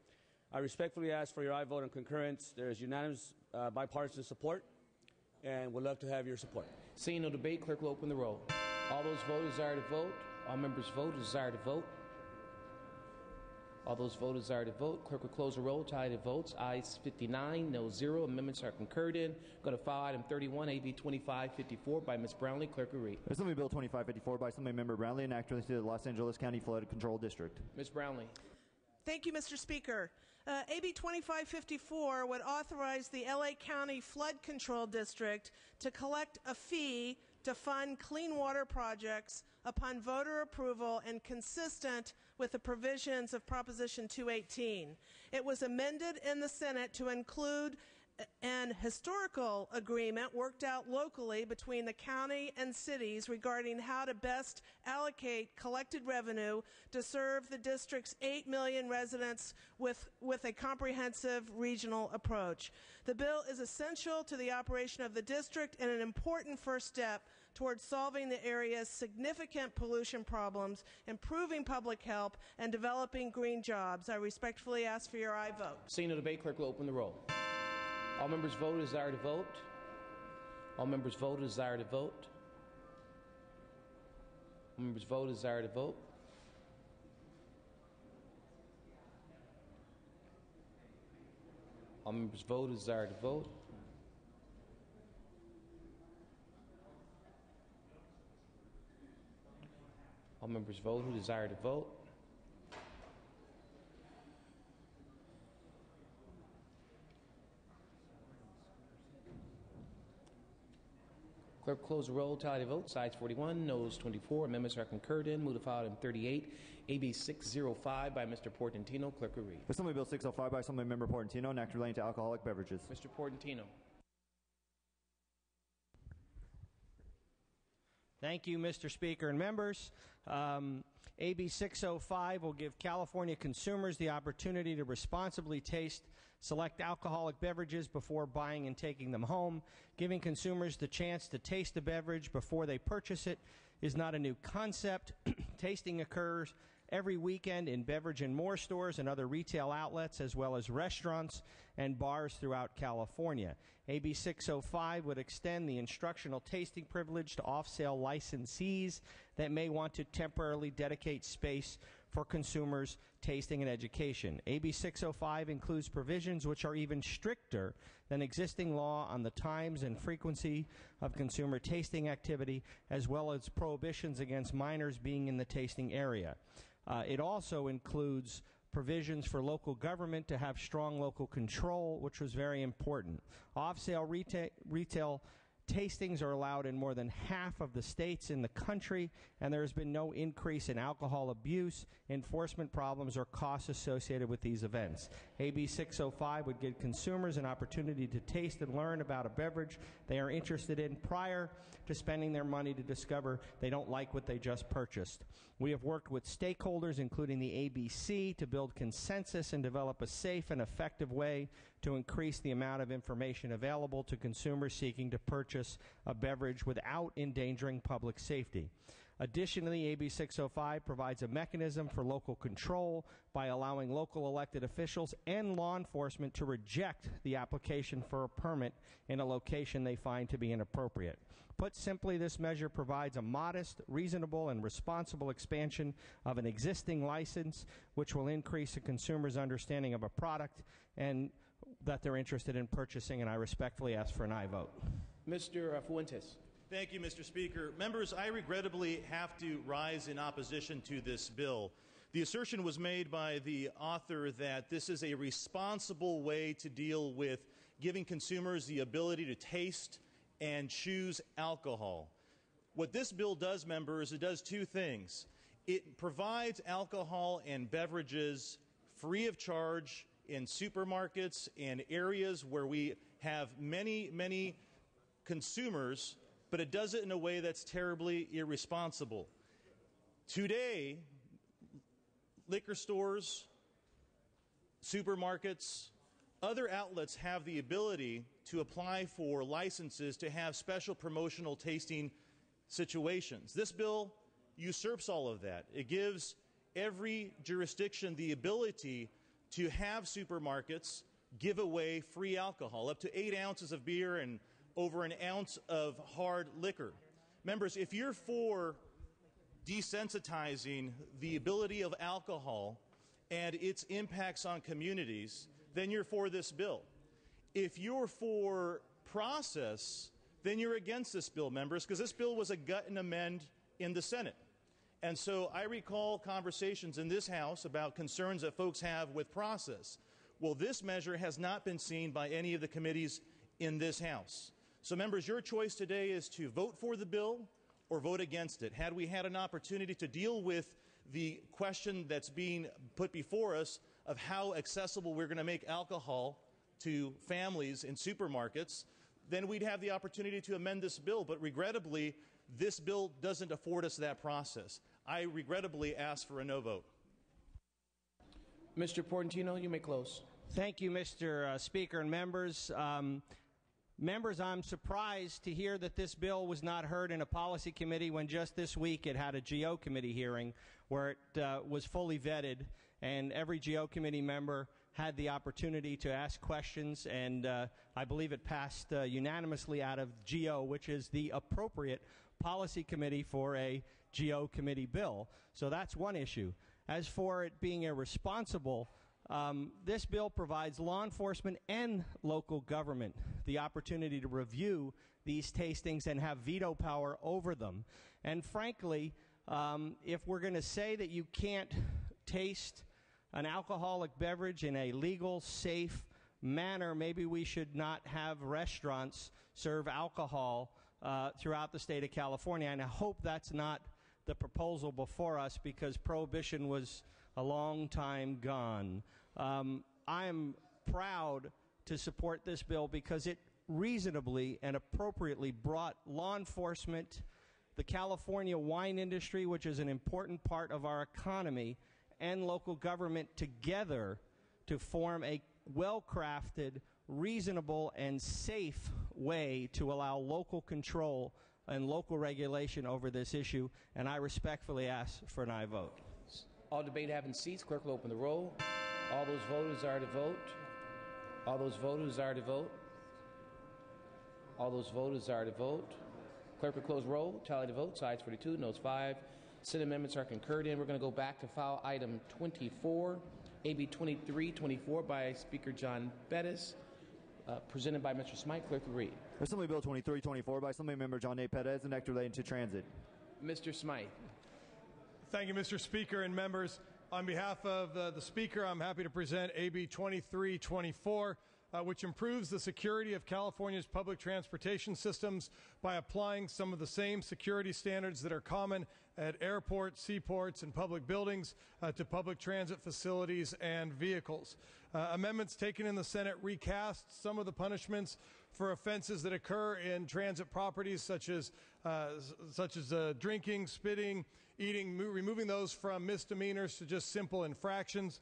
I respectfully ask for your aye vote on concurrence. There is unanimous bipartisan support, and would love to have your support. Seeing no debate, clerk will open the roll. All those vote desire to vote. All members vote desire to vote. All those vote desire to vote. Clerk will close the roll. Tallied votes. Ayes 59, no 0. Amendments are concurred in. Going to file item 31, AB 2554 by Ms. Brownlee. Clerk will read. Assembly Bill 2554 by Assemblymember Brownlee, an act relating to the Los Angeles County Flood Control District. Ms. Brownlee. Thank you, Mr. Speaker. AB 2554 would authorize the LA County Flood Control District to collect a fee to fund clean water projects upon voter approval and consistent with the provisions of Proposition 218. It was amended in the Senate to include an historical agreement worked out locally between the county and cities regarding how to best allocate collected revenue to serve the district's 8 million residents with a comprehensive regional approach. The bill is essential to the operation of the district and an important first step towards solving the area's significant pollution problems, improving public health, and developing green jobs. I respectfully ask for your aye vote. Seeing no debate, clerk will open the roll. All members vote desire to vote. All members vote desire to vote. All members vote desire to vote. All members vote desire to vote. All members vote who desire to vote. Clerk will close the roll. Tally the votes. Ayes 41, noes 24. Amendments are concurred in. Move to file item 38, AB 605 by Mr. Portantino. Clerk will read. Assembly Bill 605 by Assemblymember Portantino, an act relating to alcoholic beverages. Mr. Portantino. Thank you, Mr. Speaker and members. AB 605 will give California consumers the opportunity to responsibly taste select alcoholic beverages before buying and taking them home. Giving consumers the chance to taste a beverage before they purchase it is not a new concept. Tasting occurs every weekend in Beverage and More stores and other retail outlets, as well as restaurants and bars throughout California. AB 605 would extend the instructional tasting privilege to off-sale licensees that may want to temporarily dedicate space for consumers' tasting and education. AB 605 includes provisions which are even stricter than existing law on the times and frequency of consumer tasting activity, as well as prohibitions against minors being in the tasting area. It also includes provisions for local government to have strong local control, which was very important. Off-sale retail tastings are allowed in more than half of the states in the country, and there has been no increase in alcohol abuse, enforcement problems, or costs associated with these events. AB 605 would give consumers an opportunity to taste and learn about a beverage they are interested in prior to spending their money to discover they don't like what they just purchased. We have worked with stakeholders, including the ABC, to build consensus and develop a safe and effective way to increase the amount of information available to consumers seeking to purchase a beverage without endangering public safety. Additionally, AB 605 provides a mechanism for local control by allowing local elected officials and law enforcement to reject the application for a permit in a location they find to be inappropriate. Put simply, this measure provides a modest, reasonable, and responsible expansion of an existing license, which will increase a consumer's understanding of a product and that they're interested in purchasing, and I respectfully ask for an aye vote. Mr. Fuentes. Thank you, Mr. Speaker. Members, I regrettably have to rise in opposition to this bill. The assertion was made by the author that this is a responsible way to deal with giving consumers the ability to taste and choose alcohol. What this bill does, members, it does two things. It provides alcohol and beverages free of charge in supermarkets and areas where we have many consumers, but it does it in a way that's terribly irresponsible. Today, liquor stores, supermarkets, other outlets have the ability to apply for licenses to have special promotional tasting situations. This bill usurps all of that. It gives every jurisdiction the ability to have supermarkets give away free alcohol, up to 8 ounces of beer and over an ounce of hard liquor. Members, if you're for desensitizing the ability of alcohol and its impacts on communities, then you're for this bill. If you're for process, then you're against this bill, members, because this bill was a gut and amend in the Senate. And so I recall conversations in this House about concerns that folks have with process. Well, this measure has not been seen by any of the committees in this House. So, members, your choice today is to vote for the bill or vote against it. Had we had an opportunity to deal with the question that's being put before us of how accessible we're going to make alcohol to families in supermarkets, then we'd have the opportunity to amend this bill. But regrettably, this bill doesn't afford us that process. I regrettably ask for a no vote. Mr. Portantino, you may close. Thank you, Mr. Speaker and members. Members, I'm surprised to hear that this bill was not heard in a policy committee when just this week it had a GO committee hearing where it was fully vetted, and every GO committee member had the opportunity to ask questions, and I believe it passed unanimously out of GO, which is the appropriate policy committee for a GO committee bill. So that's one issue. As for it being irresponsible, this bill provides law enforcement and local government the opportunity to review these tastings and have veto power over them. And frankly, if we're going to say that you can't taste an alcoholic beverage in a legal, safe manner, maybe we should not have restaurants serve alcohol throughout the state of California. And I hope that's not the proposal before us, because prohibition was a long time gone. I am proud to support this bill because it reasonably and appropriately brought law enforcement, the California wine industry, which is an important part of our economy, and local government together to form a well-crafted, reasonable, and safe way to allow local control and local regulation over this issue, and I respectfully ask for an aye vote. All debate having seats. Clerk will open the roll. All those voters are to vote. All those voters are to vote. All those voters are to vote. Clerk will close roll. Tally the votes. Ayes 42, noes 5. Senate amendments are concurred in. We're going to go back to file item 24, AB 2324 by Speaker John Bettis, presented by Mr. Smythe. Clerk will read. Assembly Bill 2324 by Assembly Member John A. Perez, an act relating to transit. Mr. Smythe. Thank you, Mr. Speaker and members. On behalf of the Speaker, I'm happy to present AB 2324, which improves the security of California's public transportation systems by applying some of the same security standards that are common at airports, seaports, and public buildings to public transit facilities and vehicles. Amendments taken in the Senate recast some of the punishments for offenses that occur in transit properties, such as drinking, spitting, eating, removing those from misdemeanors to just simple infractions.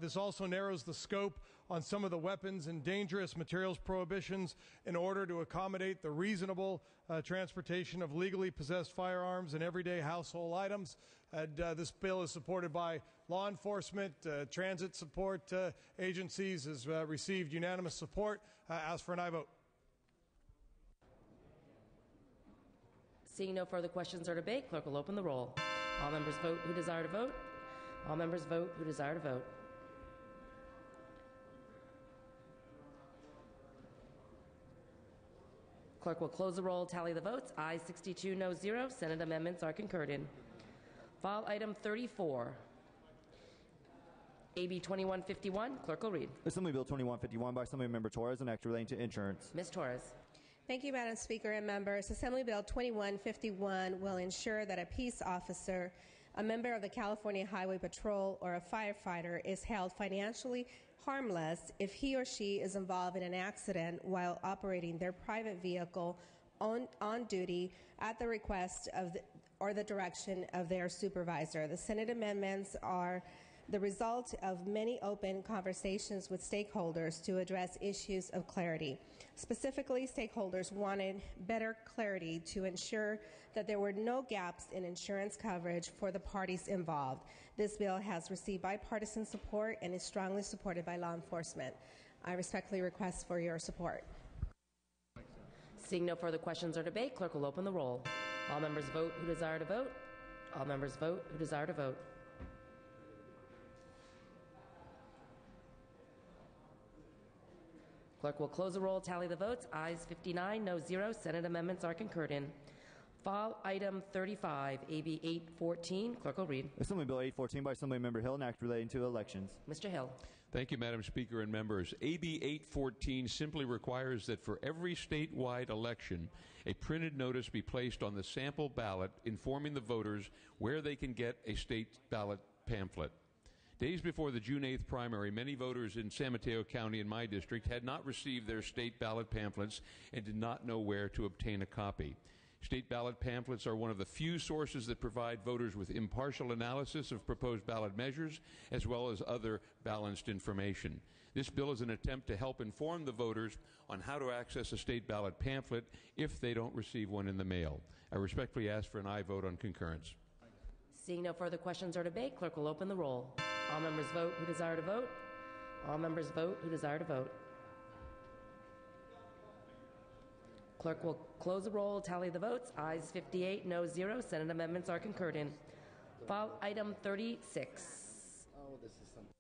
This also narrows the scope on some of the weapons and dangerous materials prohibitions in order to accommodate the reasonable transportation of legally possessed firearms and everyday household items. And this bill is supported by law enforcement, transit support agencies, has received unanimous support. Ask for an aye vote. Seeing no further questions or debate, clerk will open the roll. All members vote who desire to vote. All members vote who desire to vote. Clerk will close the roll, tally the votes. Ayes 62, no 0. Senate amendments are concurred in. File item 34, AB 2151. Clerk will read. Assembly Bill 2151 by Assemblymember Torres, an act relating to insurance. Ms. Torres. Thank you, Madam Speaker and members. Assembly Bill 2151 will ensure that a peace officer, a member of the California Highway Patrol, or a firefighter is held financially harmless if he or she is involved in an accident while operating their private vehicle on duty at the request of or the direction of their supervisor. The Senate amendments are the result of many open conversations with stakeholders to address issues of clarity. Specifically, stakeholders wanted better clarity to ensure that there were no gaps in insurance coverage for the parties involved. This bill has received bipartisan support and is strongly supported by law enforcement. I respectfully request for your support. Seeing no further questions or debate, clerk will open the roll. All members vote who desire to vote. All members vote who desire to vote. Clerk will close the roll, tally the votes. Ayes 59, no 0. Senate amendments are concurred in. File item 35, AB 814. Clerk will read. Assembly Bill 814 by Assemblymember Hill, an act relating to elections. Mr. Hill. Thank you, Madam Speaker and members. AB 814 simply requires that for every statewide election, a printed notice be placed on the sample ballot informing the voters where they can get a state ballot pamphlet. Days before the June 8th primary, many voters in San Mateo County in my district had not received their state ballot pamphlets and did not know where to obtain a copy. State ballot pamphlets are one of the few sources that provide voters with impartial analysis of proposed ballot measures, as well as other balanced information. This bill is an attempt to help inform the voters on how to access a state ballot pamphlet if they don't receive one in the mail. I respectfully ask for an aye vote on concurrence. Seeing no further questions or debate, clerk will open the roll. All members vote who desire to vote. All members vote who desire to vote. Clerk will close the roll, tally the votes. Ayes 58, no 0. Senate amendments are concurred in. File item 36. Oh, this is something.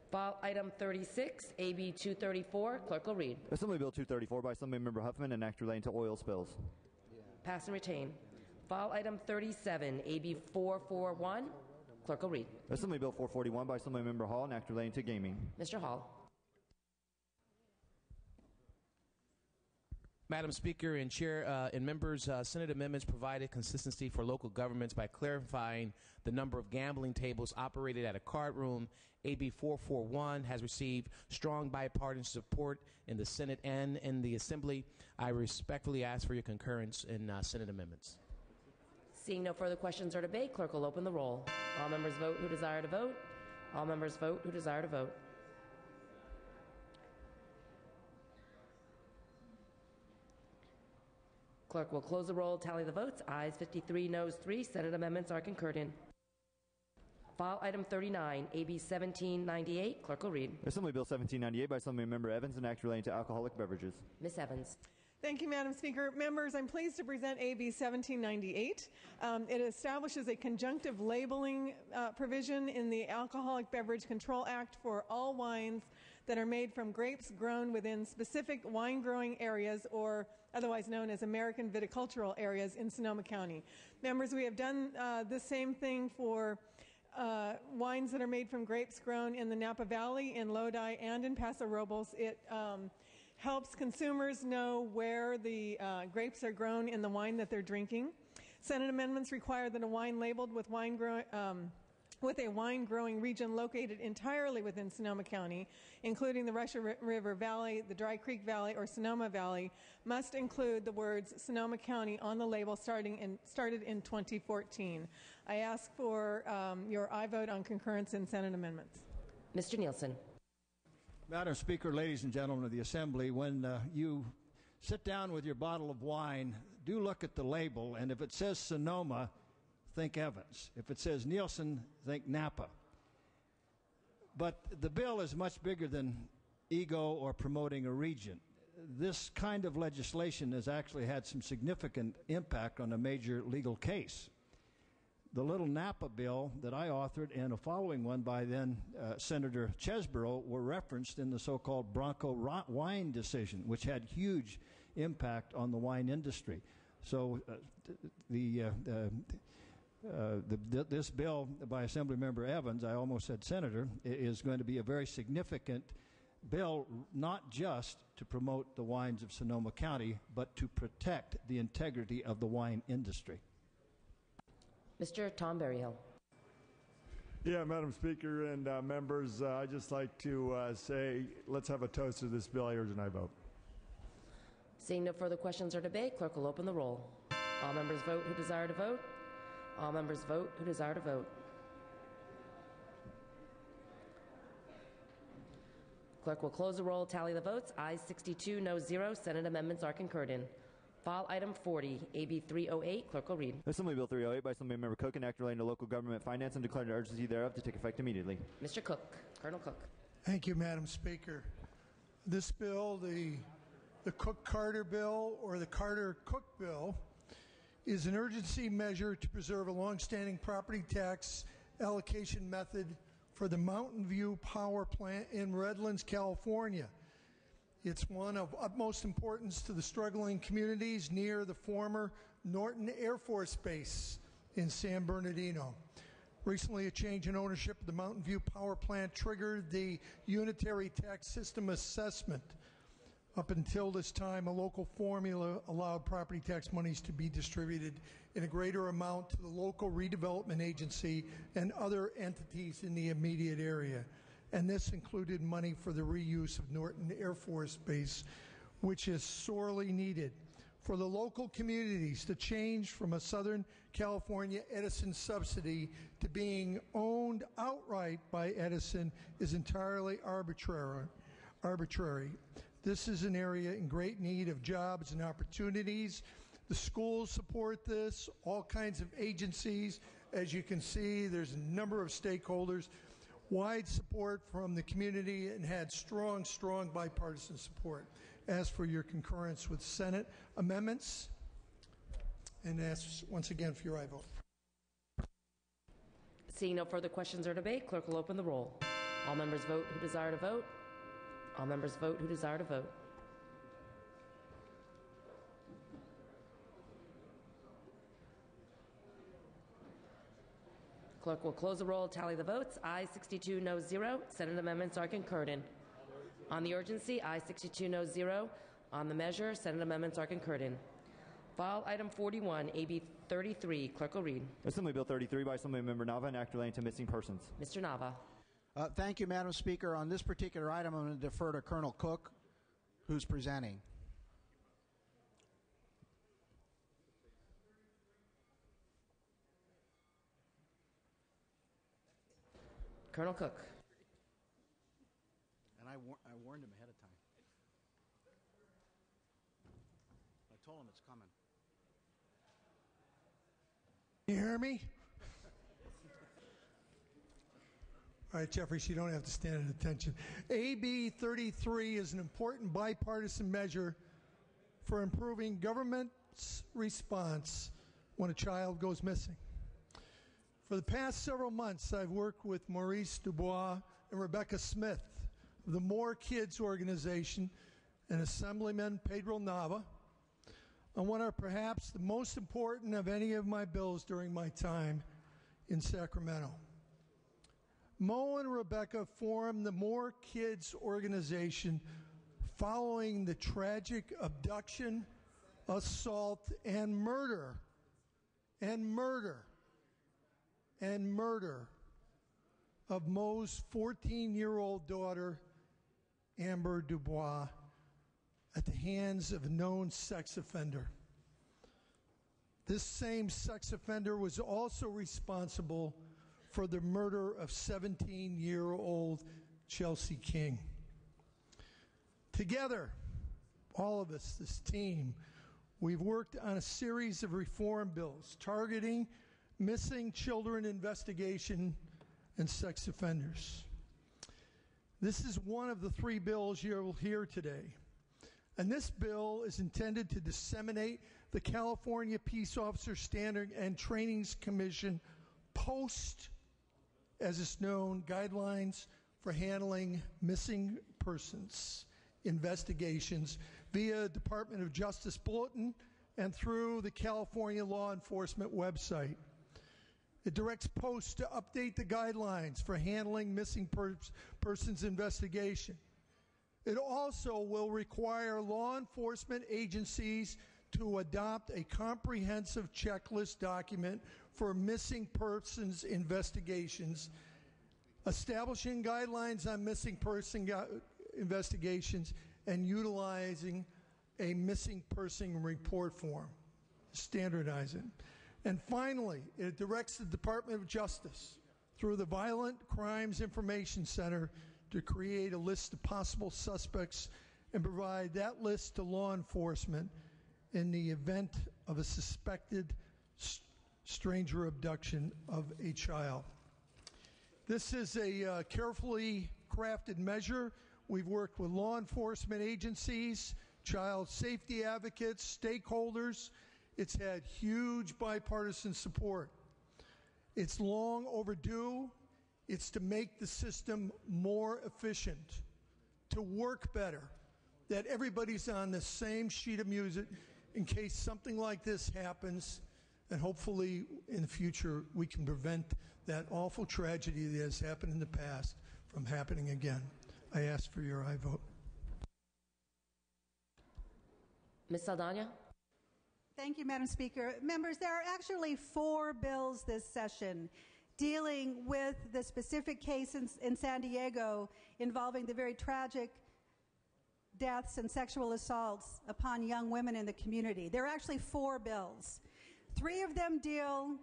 File item 36, AB 234. Clerk will read. Assembly Bill 234 by Assemblymember Huffman, an act relating to oil spills. Pass and retain. File item 37, AB 441. Clerk will read. Assembly Bill 441 by Assemblymember Hall, an act relating to gaming. Mr. Hall. Madam Speaker and Chair and members, Senate amendments provided consistency for local governments by clarifying the number of gambling tables operated at a card room. AB 441 has received strong bipartisan support in the Senate and in the Assembly. I respectfully ask for your concurrence in Senate amendments. Seeing no further questions or debate, clerk will open the roll. All members vote who desire to vote. All members vote who desire to vote. Clerk will close the roll, tally the votes. Ayes 53, noes 3. Senate amendments are concurred in. File item 39, AB 1798. Clerk will read. Assembly Bill 1798 by Assemblymember Evans, an act relating to alcoholic beverages. Ms. Evans. Thank you, Madam Speaker. Members, I'm pleased to present AB 1798. It establishes a conjunctive labeling provision in the Alcoholic Beverage Control Act for all wines that are made from grapes grown within specific wine growing areas, or otherwise known as American viticultural areas in Sonoma County. Members, we have done the same thing for wines that are made from grapes grown in the Napa Valley, in Lodi, and in Paso Robles. It helps consumers know where the grapes are grown in the wine that they're drinking. Senate amendments require that a wine labeled with with a wine-growing region located entirely within Sonoma County, including the Russian River Valley, the Dry Creek Valley, or Sonoma Valley, must include the words Sonoma County on the label started in 2014. I ask for your aye vote on concurrence in Senate amendments. Mr. Nielsen. Madam Speaker, ladies and gentlemen of the Assembly, when you sit down with your bottle of wine, do look at the label, and if it says Sonoma, think Evans. If it says Nielsen, think Napa. But the bill is much bigger than ego or promoting a region. This kind of legislation has actually had some significant impact on a major legal case. The little Napa bill that I authored and a following one by then Senator Chesborough were referenced in the so-called Bronco wine decision, which had huge impact on the wine industry. So This bill by Assemblymember Evans, I almost said senator, is going to be a very significant bill, not just to promote the wines of Sonoma County, but to protect the integrity of the wine industry. Mr. Tom Berryhill. Yeah, Madam Speaker and members, I'd just like to say let's have a toast to this bill. I urge an aye vote. Seeing no further questions or debate, clerk will open the roll. All members vote who desire to vote. All members vote who desire to vote. Clerk will close the roll, tally the votes. Ayes 62, no 0. Senate amendments are concurred in. File item 40, AB 308. Clerk will read. Assembly Bill 308 by Assemblymember Cook, an act relating to local government finance and declaring an urgency thereof to take effect immediately. Mr. Cook, Colonel Cook. Thank you, Madam Speaker. This bill, the Cook-Carter bill, or the Carter-Cook bill, is an urgency measure to preserve a longstanding property tax allocation method for the Mountain View Power Plant in Redlands, California. It's one of utmost importance to the struggling communities near the former Norton Air Force Base in San Bernardino. Recently, a change in ownership of the Mountain View Power Plant triggered the unitary tax system assessment. Up until this time, a local formula allowed property tax monies to be distributed in a greater amount to the local redevelopment agency and other entities in the immediate area. And this included money for the reuse of Norton Air Force Base, which is sorely needed. For the local communities to change from a Southern California Edison subsidy to being owned outright by Edison is entirely arbitrary. This is an area in great need of jobs and opportunities. The schools support this, all kinds of agencies. As you can see, there's a number of stakeholders, wide support from the community, and had strong bipartisan support. Ask for your concurrence with Senate amendments, and ask once again for your aye vote. Seeing no further questions or debate, clerk will open the roll. All members vote who desire to vote. All members vote who desire to vote. Clerk will close the roll, tally the votes. Ayes 62, no 0. Senate amendments are concurred in. On the urgency, ayes 62, no 0. On the measure, Senate amendments are concurred in. File item 41, AB 33. Clerk will read. Assembly Bill 33 by Assemblymember Nava, an act relating to missing persons. Mr. Nava. Thank you, Madam Speaker. On this particular item, I'm going to defer to Colonel Cook, who's presenting. Colonel Cook. And I warned him ahead of time. I told him it's coming. You hear me? All right, Jeffrey, so you don't have to stand at attention. AB 33 is an important bipartisan measure for improving government's response when a child goes missing. For the past several months, I've worked with Maurice Dubois and Rebecca Smith of the More Kids organization and Assemblyman Pedro Nava on what are perhaps the most important of any of my bills during my time in Sacramento. Mo and Rebecca formed the More Kids organization following the tragic abduction, assault, and murder of Mo's 14-year-old daughter, Amber Dubois, at the hands of a known sex offender. This same sex offender was also responsible for the murder of 17-year-old Chelsea King. Together, all of us, this team, we've worked on a series of reform bills targeting missing children investigation and sex offenders. This is one of the 3 bills you'll hear today. And this bill is intended to disseminate the California Peace Officer Standard and Trainings Commission post, as it's known, guidelines for handling missing persons investigations via Department of Justice Bulletin and through the California Law Enforcement website. It directs posts to update the guidelines for handling missing persons investigation. It also will require law enforcement agencies to adopt a comprehensive checklist document for missing persons investigations, establishing guidelines on missing person investigations, and utilizing a missing person report form, standardize it. And finally, it directs the Department of Justice through the Violent Crimes Information Center to create a list of possible suspects and provide that list to law enforcement in the event of a suspected stranger abduction of a child. This is a carefully crafted measure. We've worked with law enforcement agencies, child safety advocates, stakeholders. It's had huge bipartisan support. It's long overdue. It's to make the system more efficient, to work better, that everybody's on the same sheet of music in case something like this happens, and hopefully in the future we can prevent that awful tragedy that has happened in the past from happening again. I ask for your aye vote. Ms. Saldana? Thank you, Madam Speaker. Members, there are actually 4 bills this session dealing with the specific case in San Diego involving the very tragic deaths and sexual assaults upon young women in the community. There are actually 4 bills. 3 of them deal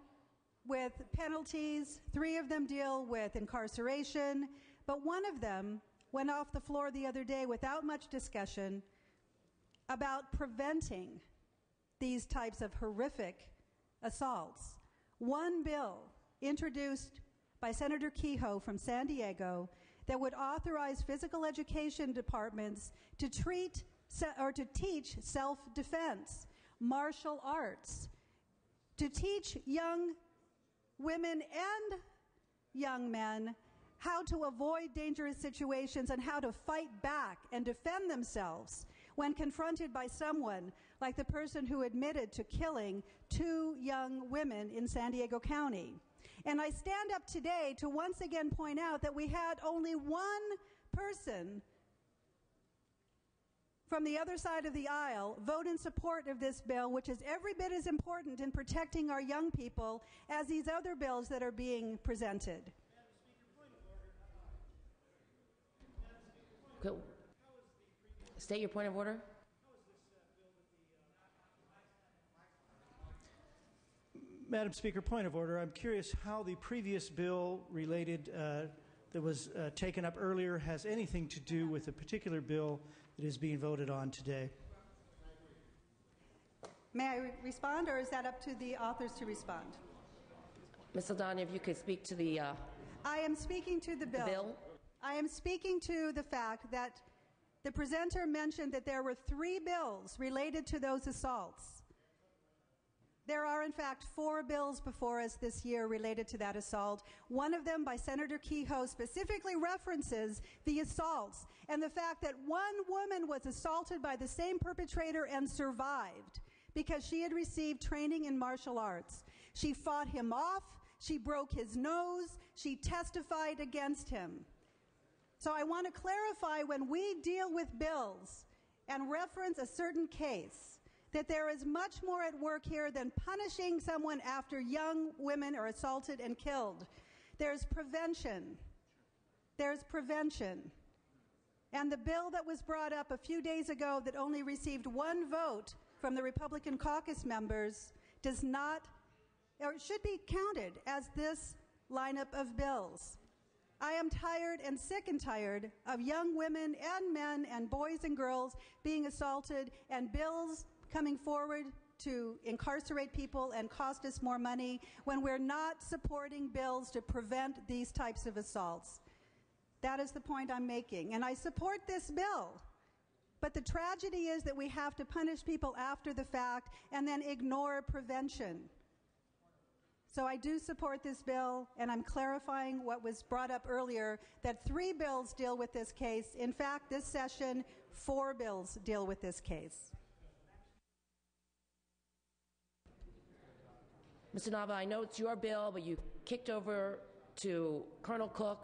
with penalties, 3 of them deal with incarceration, but one of them went off the floor the other day without much discussion about preventing these types of horrific assaults. One bill introduced by Senator Kehoe from San Diego that would authorize physical education departments to teach self-defense, martial arts, to teach young women and young men how to avoid dangerous situations and how to fight back and defend themselves when confronted by someone like the person who admitted to killing 2 young women in San Diego County. And I stand up today to once again point out that we had only one person from the other side of the aisle vote in support of this bill, which is every bit as important in protecting our young people as these other bills that are being presented. Go. State your point of order. Madam Speaker, point of order. I'm curious how the previous bill related that was taken up earlier has anything to do with the particular bill that is being voted on today. May I respond, or is that up to the authors to respond? Ms. Saldana, if you could speak to the I am speaking to the bill. I am speaking to the fact that the presenter mentioned that there were 3 bills related to those assaults. There are, in fact, 4 bills before us this year related to that assault. One of them, by Senator Kehoe, specifically references the assaults and the fact that one woman was assaulted by the same perpetrator and survived because she had received training in martial arts. She fought him off. She broke his nose. She testified against him. So I want to clarify, when we deal with bills and reference a certain case, that there is much more at work here than punishing someone after young women are assaulted and killed. There's prevention. There's prevention. And the bill that was brought up a few days ago that only received 1 vote from the Republican caucus members does not, or should be counted as this lineup of bills. I am tired and sick and tired of young women and men and boys and girls being assaulted and bills coming forward to incarcerate people and cost us more money when we're not supporting bills to prevent these types of assaults. That is the point I'm making. And I support this bill. But the tragedy is that we have to punish people after the fact and then ignore prevention. So I do support this bill, and I'm clarifying what was brought up earlier, that 3 bills deal with this case. In fact, this session, 4 bills deal with this case. Mr. Nava, I know it's your bill, but you kicked over to Colonel Cook.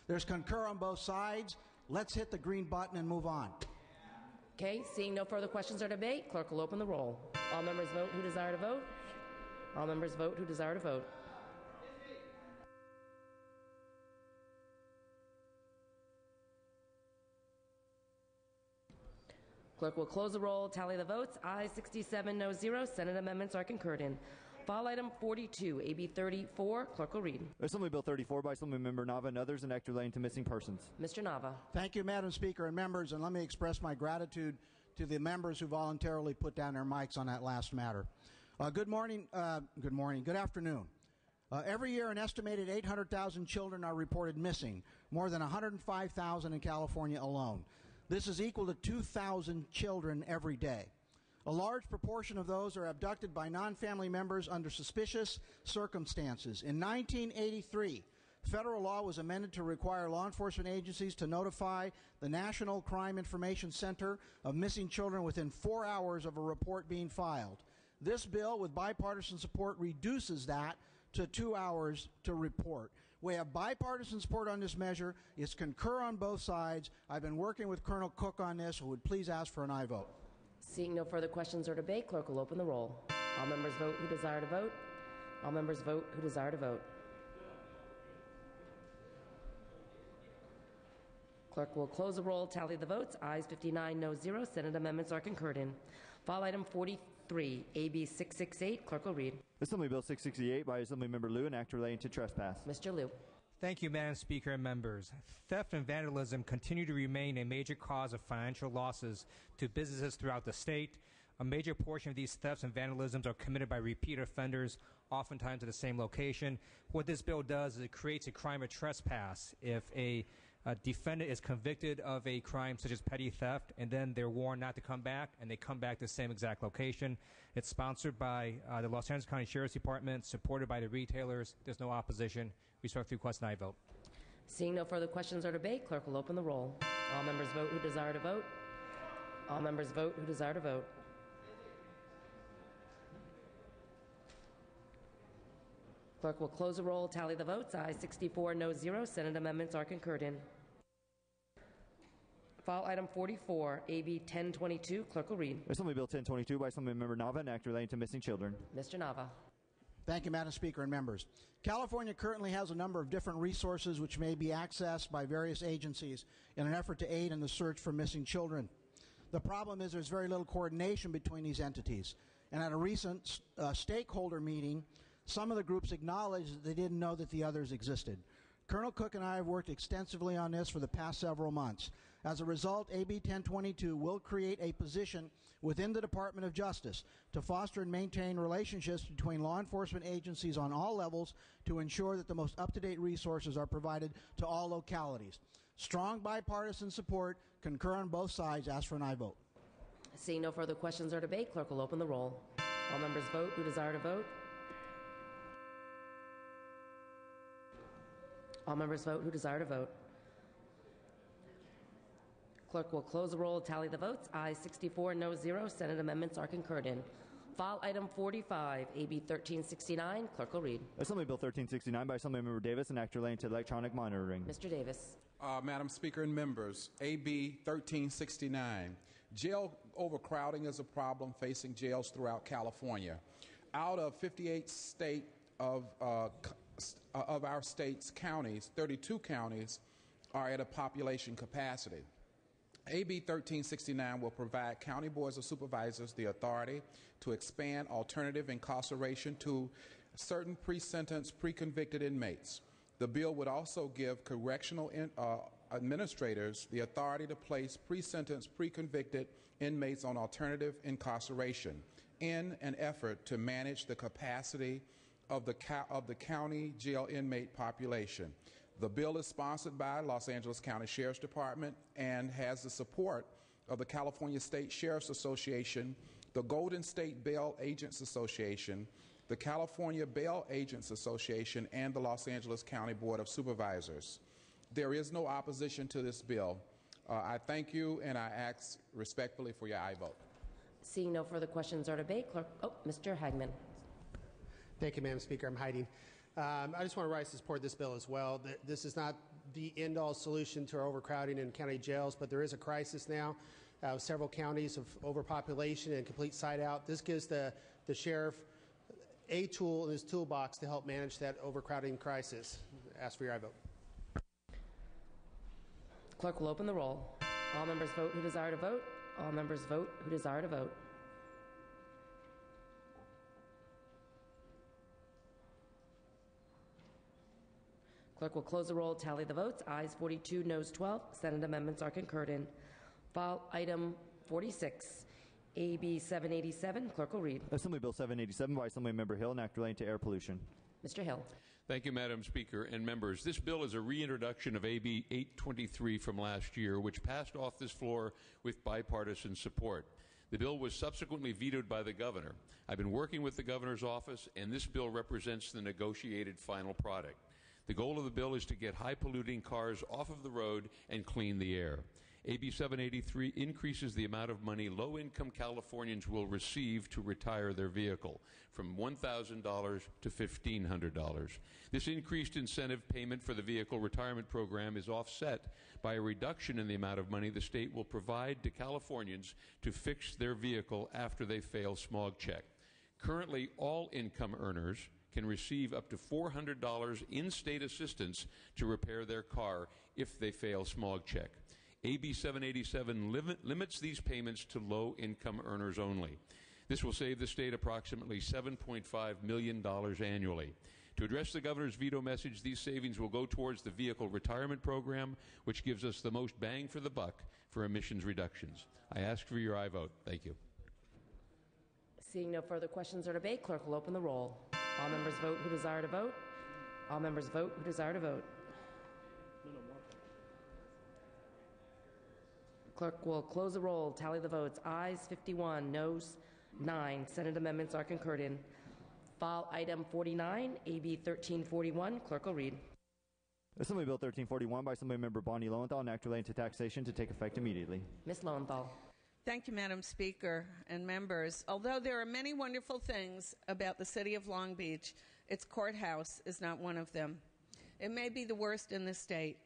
There's concur on both sides. Let's hit the green button and move on. Okay, seeing no further questions or debate, clerk will open the roll. All members vote who desire to vote. All members vote who desire to vote. Clerk will close the roll, tally the votes. Ayes 67, no 0. Senate amendments are concurred in. File item 42, AB 34. Clerk will read. Assembly Bill 34 by Assemblymember Nava and others, an act relating to missing persons. Mr. Nava. Thank you, Madam Speaker and members, and let me express my gratitude to the members who voluntarily put down their mics on that last matter. Good afternoon. Every year, an estimated 800,000 children are reported missing, more than 105,000 in California alone. This is equal to 2,000 children every day. A large proportion of those are abducted by non-family members under suspicious circumstances. In 1983, federal law was amended to require law enforcement agencies to notify the National Crime Information Center of missing children within 4 hours of a report being filed. This bill, with bipartisan support, reduces that to 2 hours to report. We have bipartisan support on this measure. It's concur on both sides. I've been working with Colonel Cook on this, who would please ask for an aye vote. Seeing no further questions or debate, clerk will open the roll. All members vote who desire to vote. All members vote who desire to vote. Clerk will close the roll, tally the votes. Ayes 59, no 0. Senate amendments are concurred in. File item 43, AB 668. Clerk will read. Assembly Bill 668 by Assemblymember Liu, an act relating to trespass. Mr. Liu. Thank you, Madam Speaker and members. Theft and vandalism continue to remain a major cause of financial losses to businesses throughout the state. A major portion of these thefts and vandalisms are committed by repeat offenders, oftentimes at the same location. What this bill does is it creates a crime of trespass. If a defendant is convicted of a crime such as petty theft and then they're warned not to come back and they come back to the same exact location. It's sponsored by the Los Angeles County Sheriff's Department, supported by the retailers. There's no opposition. Respectfully request an aye vote. Seeing no further questions or debate, clerk will open the roll. All members vote who desire to vote. All members vote who desire to vote. Clerk will close the roll, tally the votes. Ayes 64, no 0. Senate amendments are concurred in. File item 44, AB 1022. Clerk will read. Assembly Bill 1022 by Assemblymember Nava, an act relating to missing children. Mr. Nava. Thank you, Madam Speaker and members. California currently has a number of different resources which may be accessed by various agencies in an effort to aid in the search for missing children. The problem is there's very little coordination between these entities. And at a recent stakeholder meeting, some of the groups acknowledged that they didn't know that the others existed. Colonel Cook and I have worked extensively on this for the past several months. As a result, AB 1022 will create a position within the Department of Justice to foster and maintain relationships between law enforcement agencies on all levels to ensure that the most up-to-date resources are provided to all localities. Strong bipartisan support, concur on both sides. Ask for an aye vote. Seeing no further questions or debate, clerk will open the roll. All members vote who desire to vote. All members vote who desire to vote. Clerk will close the roll, tally the votes. Ayes 64, no 0. Senate amendments are concurred in. File item 45, AB 1369. Clerk will read. Assembly Bill 1369 by Assemblymember Davis, an act relating to electronic monitoring. Mr. Davis. Madam Speaker and members, AB 1369. Jail overcrowding is a problem facing jails throughout California. Out of 58 of our state's counties, 32 counties are at a population capacity. AB 1369 will provide county boards of supervisors the authority to expand alternative incarceration to certain pre-sentence, pre-convicted inmates. The bill would also give correctional administrators the authority to place pre-sentence, pre-convicted inmates on alternative incarceration in an effort to manage the capacity of the county jail inmate population. The bill is sponsored by Los Angeles County Sheriff's Department and has the support of the California State Sheriff's Association, the Golden State Bail Agents Association, the California Bail Agents Association, and the Los Angeles County Board of Supervisors. There is no opposition to this bill. I thank you, and I ask respectfully for your aye vote. Seeing no further questions or debate, clerk. Oh, Mr. Hagman. Thank you, Madam Speaker. I'm hiding. I just want to rise to support this bill as well. This is not the end-all solution to our overcrowding in county jails, but there is a crisis now. Several counties of overpopulation and complete site-out. This gives the sheriff a tool in his toolbox to help manage that overcrowding crisis. Ask for your aye vote. Clerk will open the roll. All members vote who desire to vote. All members vote who desire to vote. Clerk will close the roll, tally the votes. Ayes 42, noes 12. Senate amendments are concurred in. File item 46, AB 787. Clerk will read. Assembly Bill 787 by Assemblymember Hill, an act relating to air pollution. Mr. Hill. Thank you, Madam Speaker and members. This bill is a reintroduction of AB 823 from last year, which passed off this floor with bipartisan support. The bill was subsequently vetoed by the governor. I've been working with the governor's office, and this bill represents the negotiated final product. The goal of the bill is to get high-polluting cars off of the road and clean the air. AB 783 increases the amount of money low-income Californians will receive to retire their vehicle from $1,000 to $1,500. This increased incentive payment for the vehicle retirement program is offset by a reduction in the amount of money the state will provide to Californians to fix their vehicle after they fail smog check. Currently, all income earners can receive up to $400 in state assistance to repair their car if they fail smog check. AB 787 limits these payments to low-income earners only. This will save the state approximately $7.5 million annually. To address the governor's veto message, these savings will go towards the vehicle retirement program, which gives us the most bang for the buck for emissions reductions. I ask for your aye vote. Thank you. Seeing no further questions or debate, clerk will open the roll. All members vote who desire to vote. All members vote who desire to vote. Clerk will close the roll, tally the votes. Ayes 51, noes 9. Senate amendments are concurred in. File item 49, AB 1341. Clerk will read. Assembly Bill 1341 by Assemblymember Bonnie Lowenthal, an act relating to taxation to take effect immediately. Ms. Lowenthal. Thank you, Madam Speaker and members. Although there are many wonderful things about the city of Long Beach, its courthouse is not one of them. It may be the worst in the state.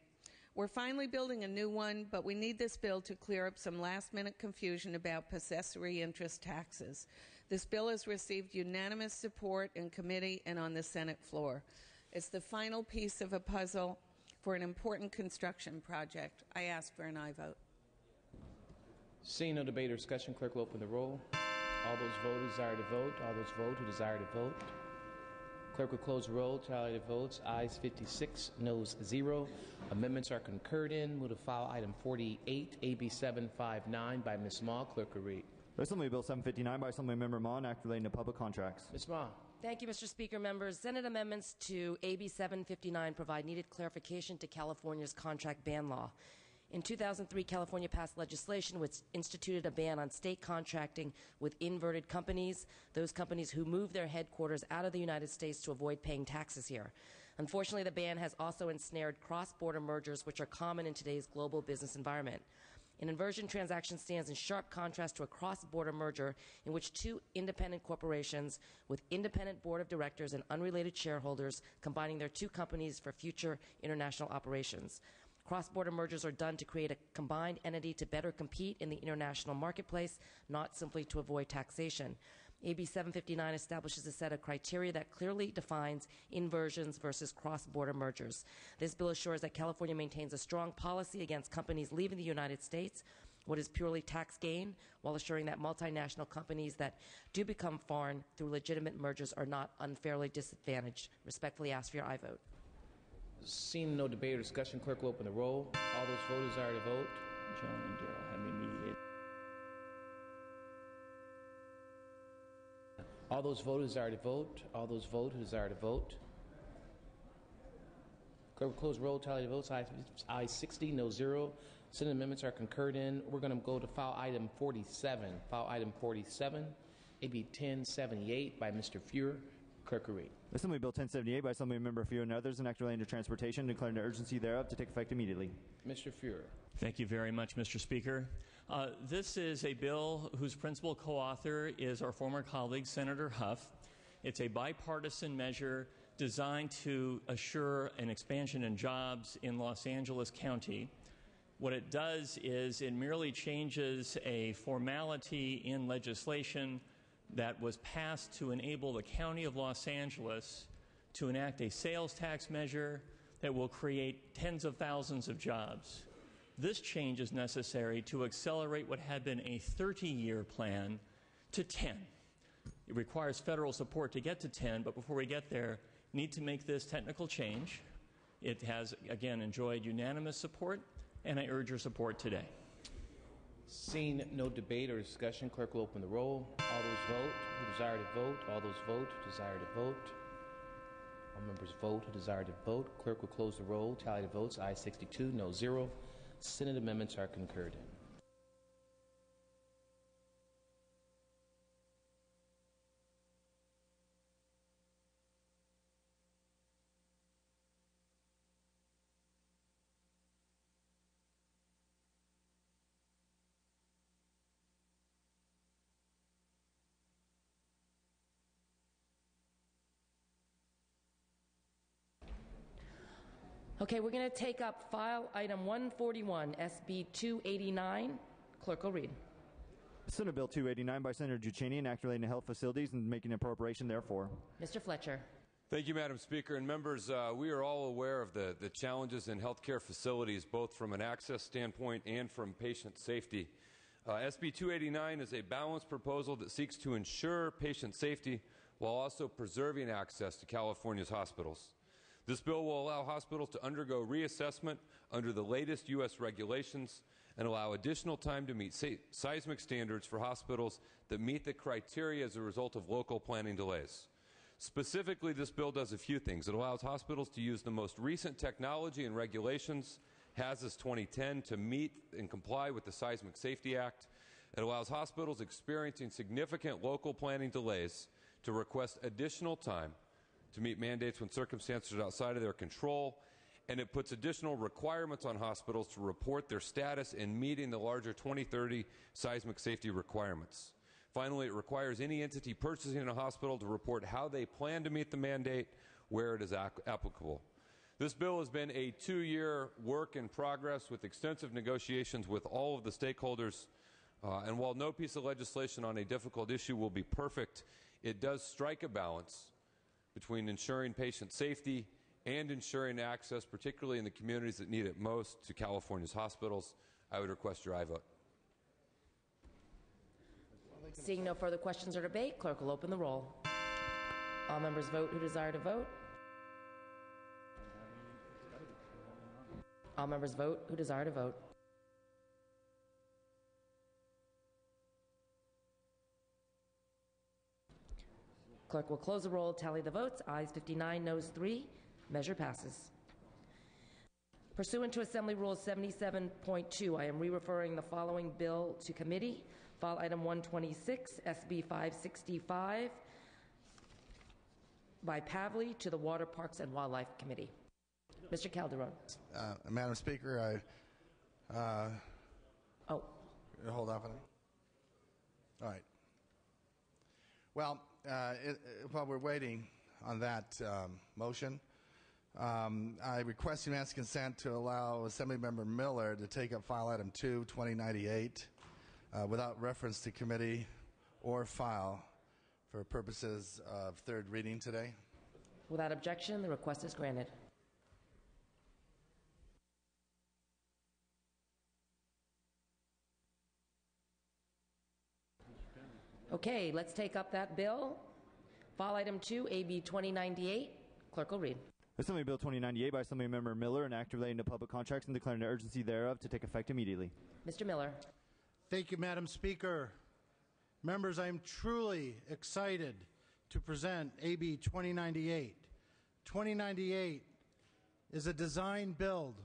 We're finally building a new one, but we need this bill to clear up some last-minute confusion about possessory interest taxes. This bill has received unanimous support in committee and on the Senate floor. It's the final piece of a puzzle for an important construction project. I ask for an aye vote. Seeing no debate or discussion, clerk will open the roll. All those vote who desire to vote. All those vote who desire to vote. Clerk will close the roll. Tally the votes. Ayes 56, noes 0. Amendments are concurred in. Move to file item 48, AB 759 by Ms. Ma. Clerk will read. Assembly Bill 759 by Assemblymember Ma, an act relating to public contracts. Ms. Ma. Thank you, Mr. Speaker. Members, Senate amendments to AB 759 provide needed clarification to California's contract ban law. In 2003, California passed legislation which instituted a ban on state contracting with inverted companies, those companies who move their headquarters out of the United States to avoid paying taxes here. Unfortunately, the ban has also ensnared cross-border mergers, which are common in today's global business environment. An inversion transaction stands in sharp contrast to a cross-border merger in which two independent corporations with independent board of directors and unrelated shareholders combining their two companies for future international operations. Cross-border mergers are done to create a combined entity to better compete in the international marketplace, not simply to avoid taxation. AB 759 establishes a set of criteria that clearly defines inversions versus cross-border mergers. This bill assures that California maintains a strong policy against companies leaving the United States, what is purely tax gain, while assuring that multinational companies that do become foreign through legitimate mergers are not unfairly disadvantaged. Respectfully ask for your aye vote. Seeing no debate or discussion, clerk will open the roll. All those vote who desire to vote. John and Darrell have me mediated. All those vote who desire to vote. All those vote who desire to vote. Clerk will close roll, tally the votes. Ayes 60, no 0. Senate amendments are concurred in. We're going to go to file item 47. File item 47, AB 1078 by Mr. Fuhrer. Clerk will read. Assembly Bill 1078 by Assemblymember Fuhrer and others, an act relating to transportation, declaring the urgency thereof to take effect immediately. Mr. Fuhrer. Thank you very much, Mr. Speaker. This is a bill whose principal co-author is our former colleague, Senator Huff. It's a bipartisan measure designed to assure an expansion in jobs in Los Angeles County. What it does is it merely changes a formality in legislation that was passed to enable the County of Los Angeles to enact a sales tax measure that will create tens of thousands of jobs. This change is necessary to accelerate what had been a 30-year plan to 10. It requires federal support to get to 10, but before we get there, need to make this technical change. It has, again, enjoyed unanimous support, and I urge your support today. Seeing no debate or discussion, clerk will open the roll. All those vote who desire to vote. All those vote who desire to vote. All members vote who desire to vote. Clerk will close the roll. Tally the votes. Ayes 62, no 0. Senate amendments are concurred in. Okay, we're going to take up file item 141, SB 289. Clerk will read. Senate Bill 289 by Senator Giucchini, an act relating to health facilities and making an appropriation therefore. Mr. Fletcher. Thank you, Madam Speaker. And members, we are all aware of the challenges in healthcare facilities, both from an access standpoint and from patient safety. SB 289 is a balanced proposal that seeks to ensure patient safety while also preserving access to California's hospitals. This bill will allow hospitals to undergo reassessment under the latest U.S. regulations and allow additional time to meet seismic standards for hospitals that meet the criteria as a result of local planning delays. Specifically, this bill does a few things. It allows hospitals to use the most recent technology and regulations, HASAS 2010, to meet and comply with the Seismic Safety Act. It allows hospitals experiencing significant local planning delays to request additional time to meet mandates when circumstances are outside of their control, and it puts additional requirements on hospitals to report their status in meeting the larger 2030 seismic safety requirements. Finally, it requires any entity purchasing a hospital to report how they plan to meet the mandate where it is applicable. This bill has been a 2-year work in progress with extensive negotiations with all of the stakeholders, and while no piece of legislation on a difficult issue will be perfect, it does strike a balance between ensuring patient safety and ensuring access, particularly in the communities that need it most, to California's hospitals. I would request your aye vote. Seeing no further questions or debate, clerk will open the roll. All members vote who desire to vote. All members vote who desire to vote. Clerk will close the roll, tally the votes. Ayes 59, noes 3. Measure passes. Pursuant to Assembly Rule 77.2, I am re-referring the following bill to committee. File item 126, SB 565, by Pavley to the Water, Parks, and Wildlife Committee. Mr. Calderon. Madam Speaker, hold on for that. All right. Well, while we're waiting on that motion, I request unanimous consent to allow Assemblymember Miller to take up file item 2, 2098, without reference to committee or file for purposes of third reading today. Without objection, the request is granted. Okay, let's take up that bill. File item 2, AB 2098. Clerk will read. Assembly Bill 2098 by Assemblymember Miller, an act relating to public contracts and declaring the urgency thereof to take effect immediately. Mr. Miller. Thank you, Madam Speaker. Members, I am truly excited to present AB 2098. 2098 is a design-build,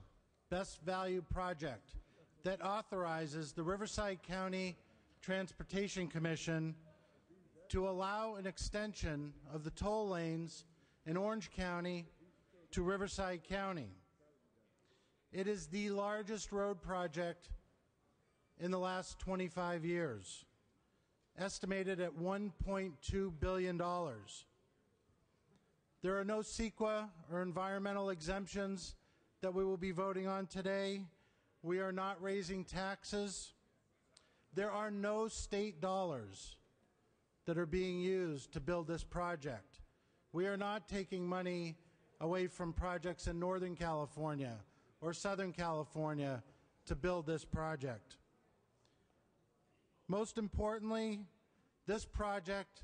best value project that authorizes the Riverside County Transportation Commission to allow an extension of the toll lanes in Orange County to Riverside County. It is the largest road project in the last 25 years, estimated at $1.2 billion. There are no CEQA or environmental exemptions that we will be voting on today. We are not raising taxes. There are no state dollars that are being used to build this project. We are not taking money away from projects in Northern California or Southern California to build this project. Most importantly, this project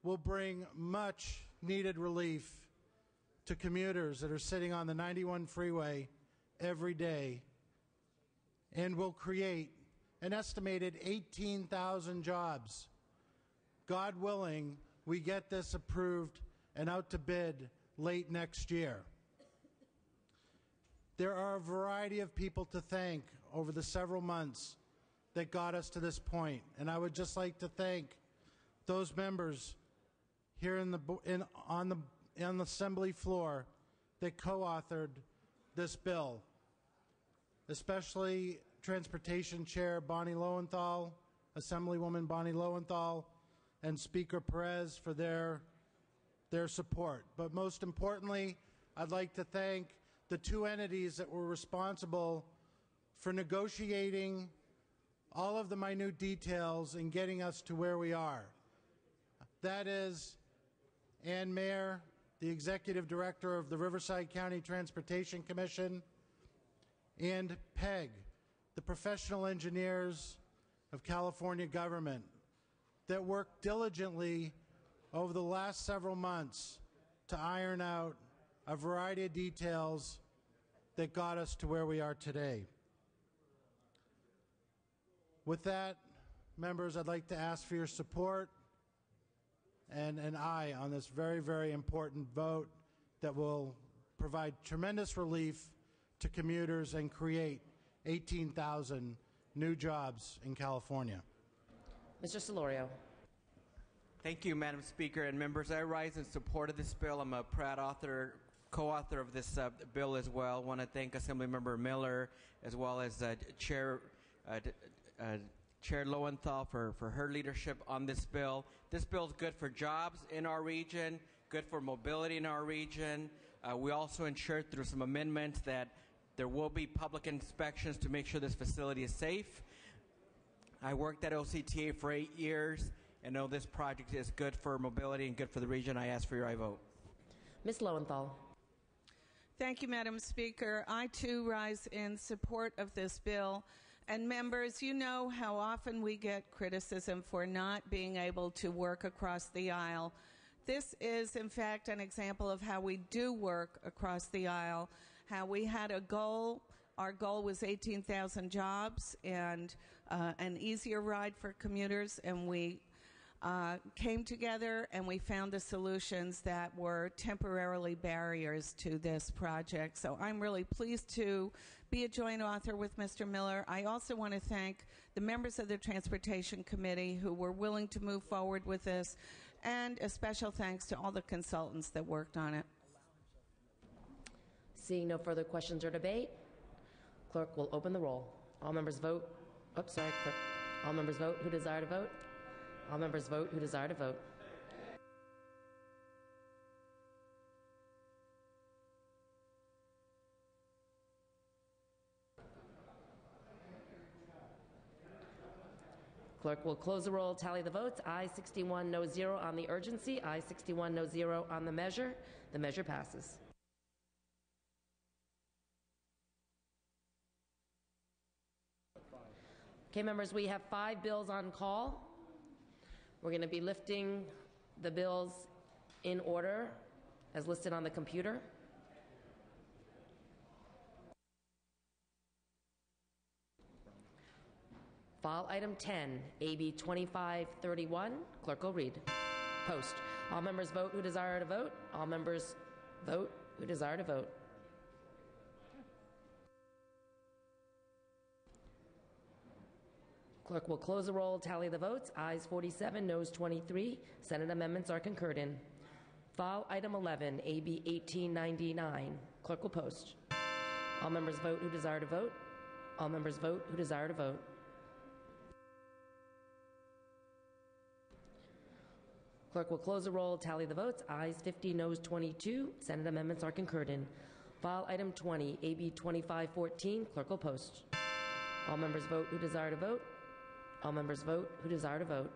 will bring much needed relief to commuters that are sitting on the 91 freeway every day and will create an estimated 18,000 jobs. God willing, we get this approved and out to bid late next year. There are a variety of people to thank over the several months that got us to this point, and I would just like to thank those members here on the assembly floor that co-authored this bill, especially Transportation Chair Bonnie Lowenthal, Assemblywoman Bonnie Lowenthal, and Speaker Perez for their support. But most importantly, I'd like to thank the two entities that were responsible for negotiating all of the minute details and getting us to where we are. That is Ann Mayer, the Executive Director of the Riverside County Transportation Commission, and PEG, the professional engineers of California government that worked diligently over the last several months to iron out a variety of details that got us to where we are today. With that, members, I'd like to ask for your support and an aye on this very, very important vote that will provide tremendous relief to commuters and create 18,000 new jobs in California. Mr. Solorio. Thank you, Madam Speaker and members. I rise in support of this bill. I'm a proud co-author of this bill as well. I want to thank Assemblymember Miller as well as Chair Lowenthal for her leadership on this bill. This bill is good for jobs in our region, good for mobility in our region. We also ensured through some amendments that there will be public inspections to make sure this facility is safe. I worked at OCTA for 8 years and know this project is good for mobility and good for the region. I ask for your aye vote. Ms. Lowenthal. Thank you, Madam Speaker. I, too, rise in support of this bill. And members, you know how often we get criticism for not being able to work across the aisle. This is, in fact, an example of how we do work across the aisle, how we had a goal. Our goal was 18,000 jobs and an easier ride for commuters, and we came together and we found the solutions that were temporarily barriers to this project. So I'm really pleased to be a joint author with Mr. Miller. I also want to thank the members of the Transportation Committee who were willing to move forward with this, and a special thanks to all the consultants that worked on it. Seeing no further questions or debate, clerk will open the roll. All members vote. Oops, sorry, clerk. All members vote who desire to vote. All members vote who desire to vote. Clerk will close the roll, tally the votes. Aye 61, no 0 on the urgency. Aye 61, no 0 on the measure. The measure passes. Okay, members, we have 5 bills on call. We're going to be lifting the bills in order as listed on the computer. File item 10, AB 2531. Clerk will read. Post. All members vote who desire to vote. All members vote who desire to vote. Clerk will close the roll, tally the votes. Ayes 47, noes 23. Senate amendments are concurred in. File item 11, AB 1899. Clerk will post. All members vote who desire to vote. All members vote who desire to vote. Clerk will close the roll, tally the votes. Ayes 50, noes 22. Senate amendments are concurred in. File item 20, AB 2514. Clerk will post. All members vote who desire to vote. All members vote who desire to vote.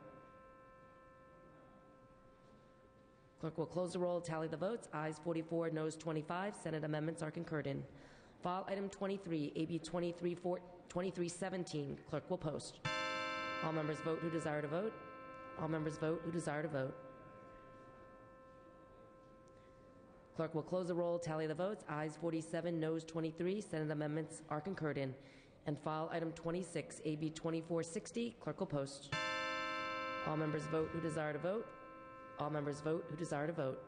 Clerk will close the roll, tally the votes. Ayes 44, noes 25. Senate amendments are concurred in. File item 23, AB 2317. Clerk will post. All members vote who desire to vote. All members vote who desire to vote. Clerk will close the roll, tally the votes. Ayes 47, noes 23. Senate amendments are concurred in. And file item 26, AB 2460. Clerk will post. All members vote who desire to vote. All members vote who desire to vote.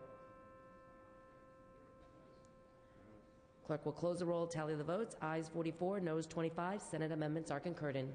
Clerk will close the roll, tally the votes. Ayes 44, noes 25. Senate amendments are concurred in.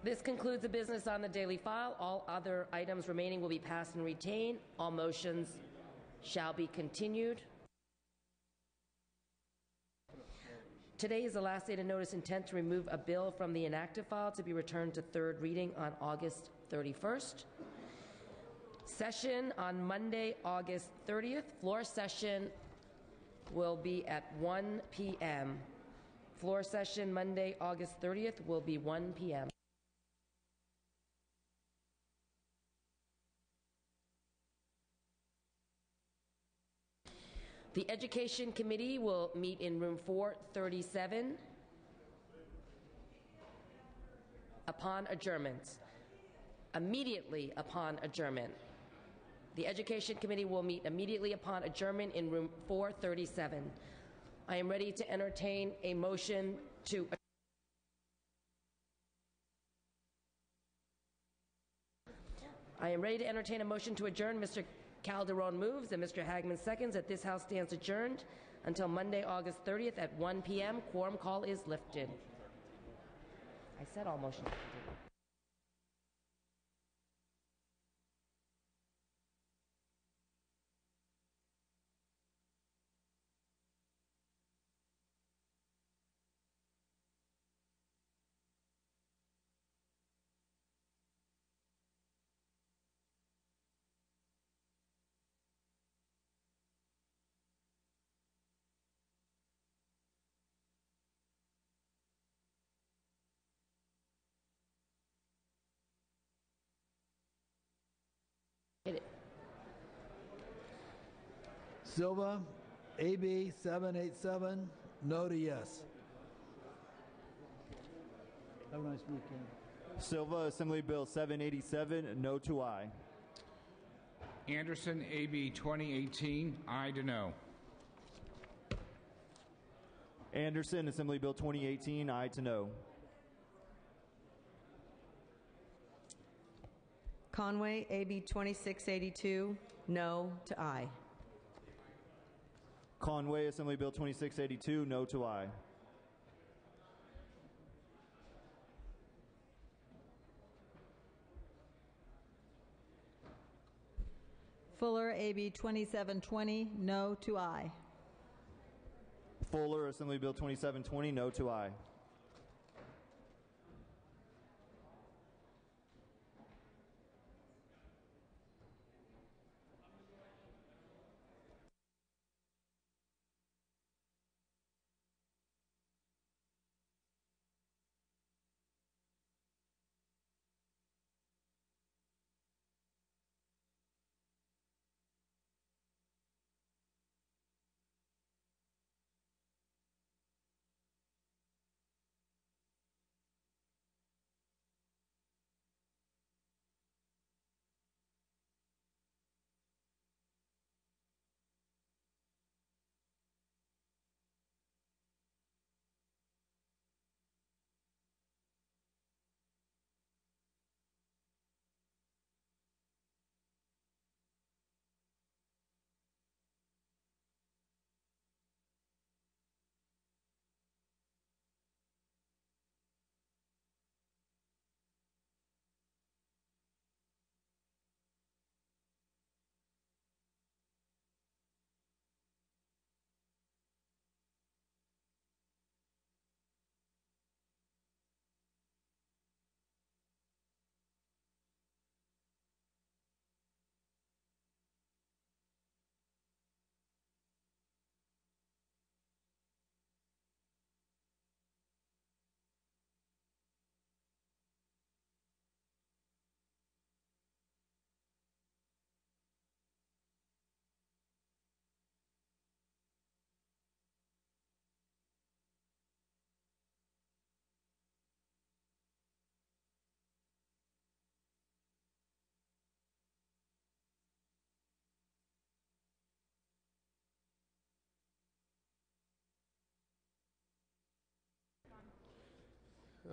This concludes the business on the daily file. All other items remaining will be passed and retained. All motions shall be continued. Today is the last day to notice intent to remove a bill from the inactive file to be returned to third reading on August 31st. Session on Monday, August 30th. Floor session will be at 1 p.m. Floor session Monday, August 30th will be 1 p.m. The Education Committee will meet in room 437 upon adjournment. Immediately upon adjournment. The Education Committee will meet immediately upon adjournment in room 437. I am ready to entertain a motion to adjourn. Mr. Calderon moves and Mr. Hagman seconds that this House stands adjourned until Monday, August 30th at 1 p.m. Quorum call is lifted. I said all motions. Silva, AB 787, no to yes. Have a nice weekend. Silva, Assembly Bill 787, no to aye. Anderson, AB 2018, aye to no. Anderson, Assembly Bill 2018, aye to no. Conway, AB 2682, no to aye. Conway, Assembly Bill 2682, no to aye. Fuller, AB 2720, no to aye. Fuller, Assembly Bill 2720, no to aye.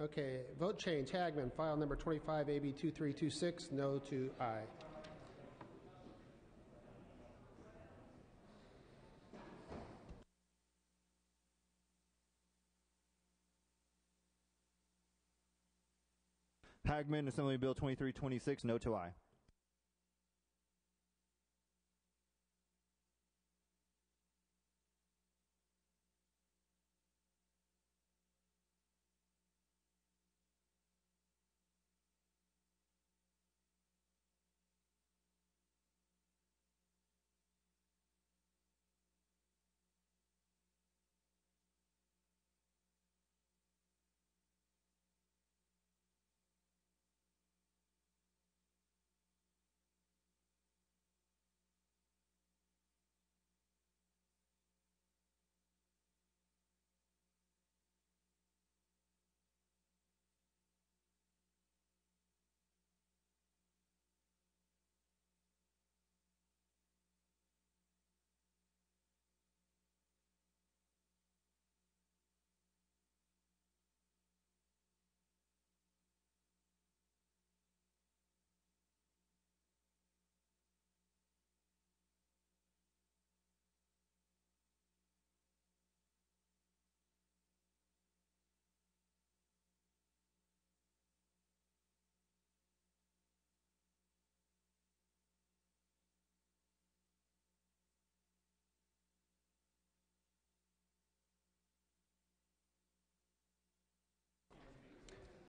Okay, vote change. Hagman, file number 25, AB 2326, no to aye. Hagman, Assembly Bill 2326, no to aye.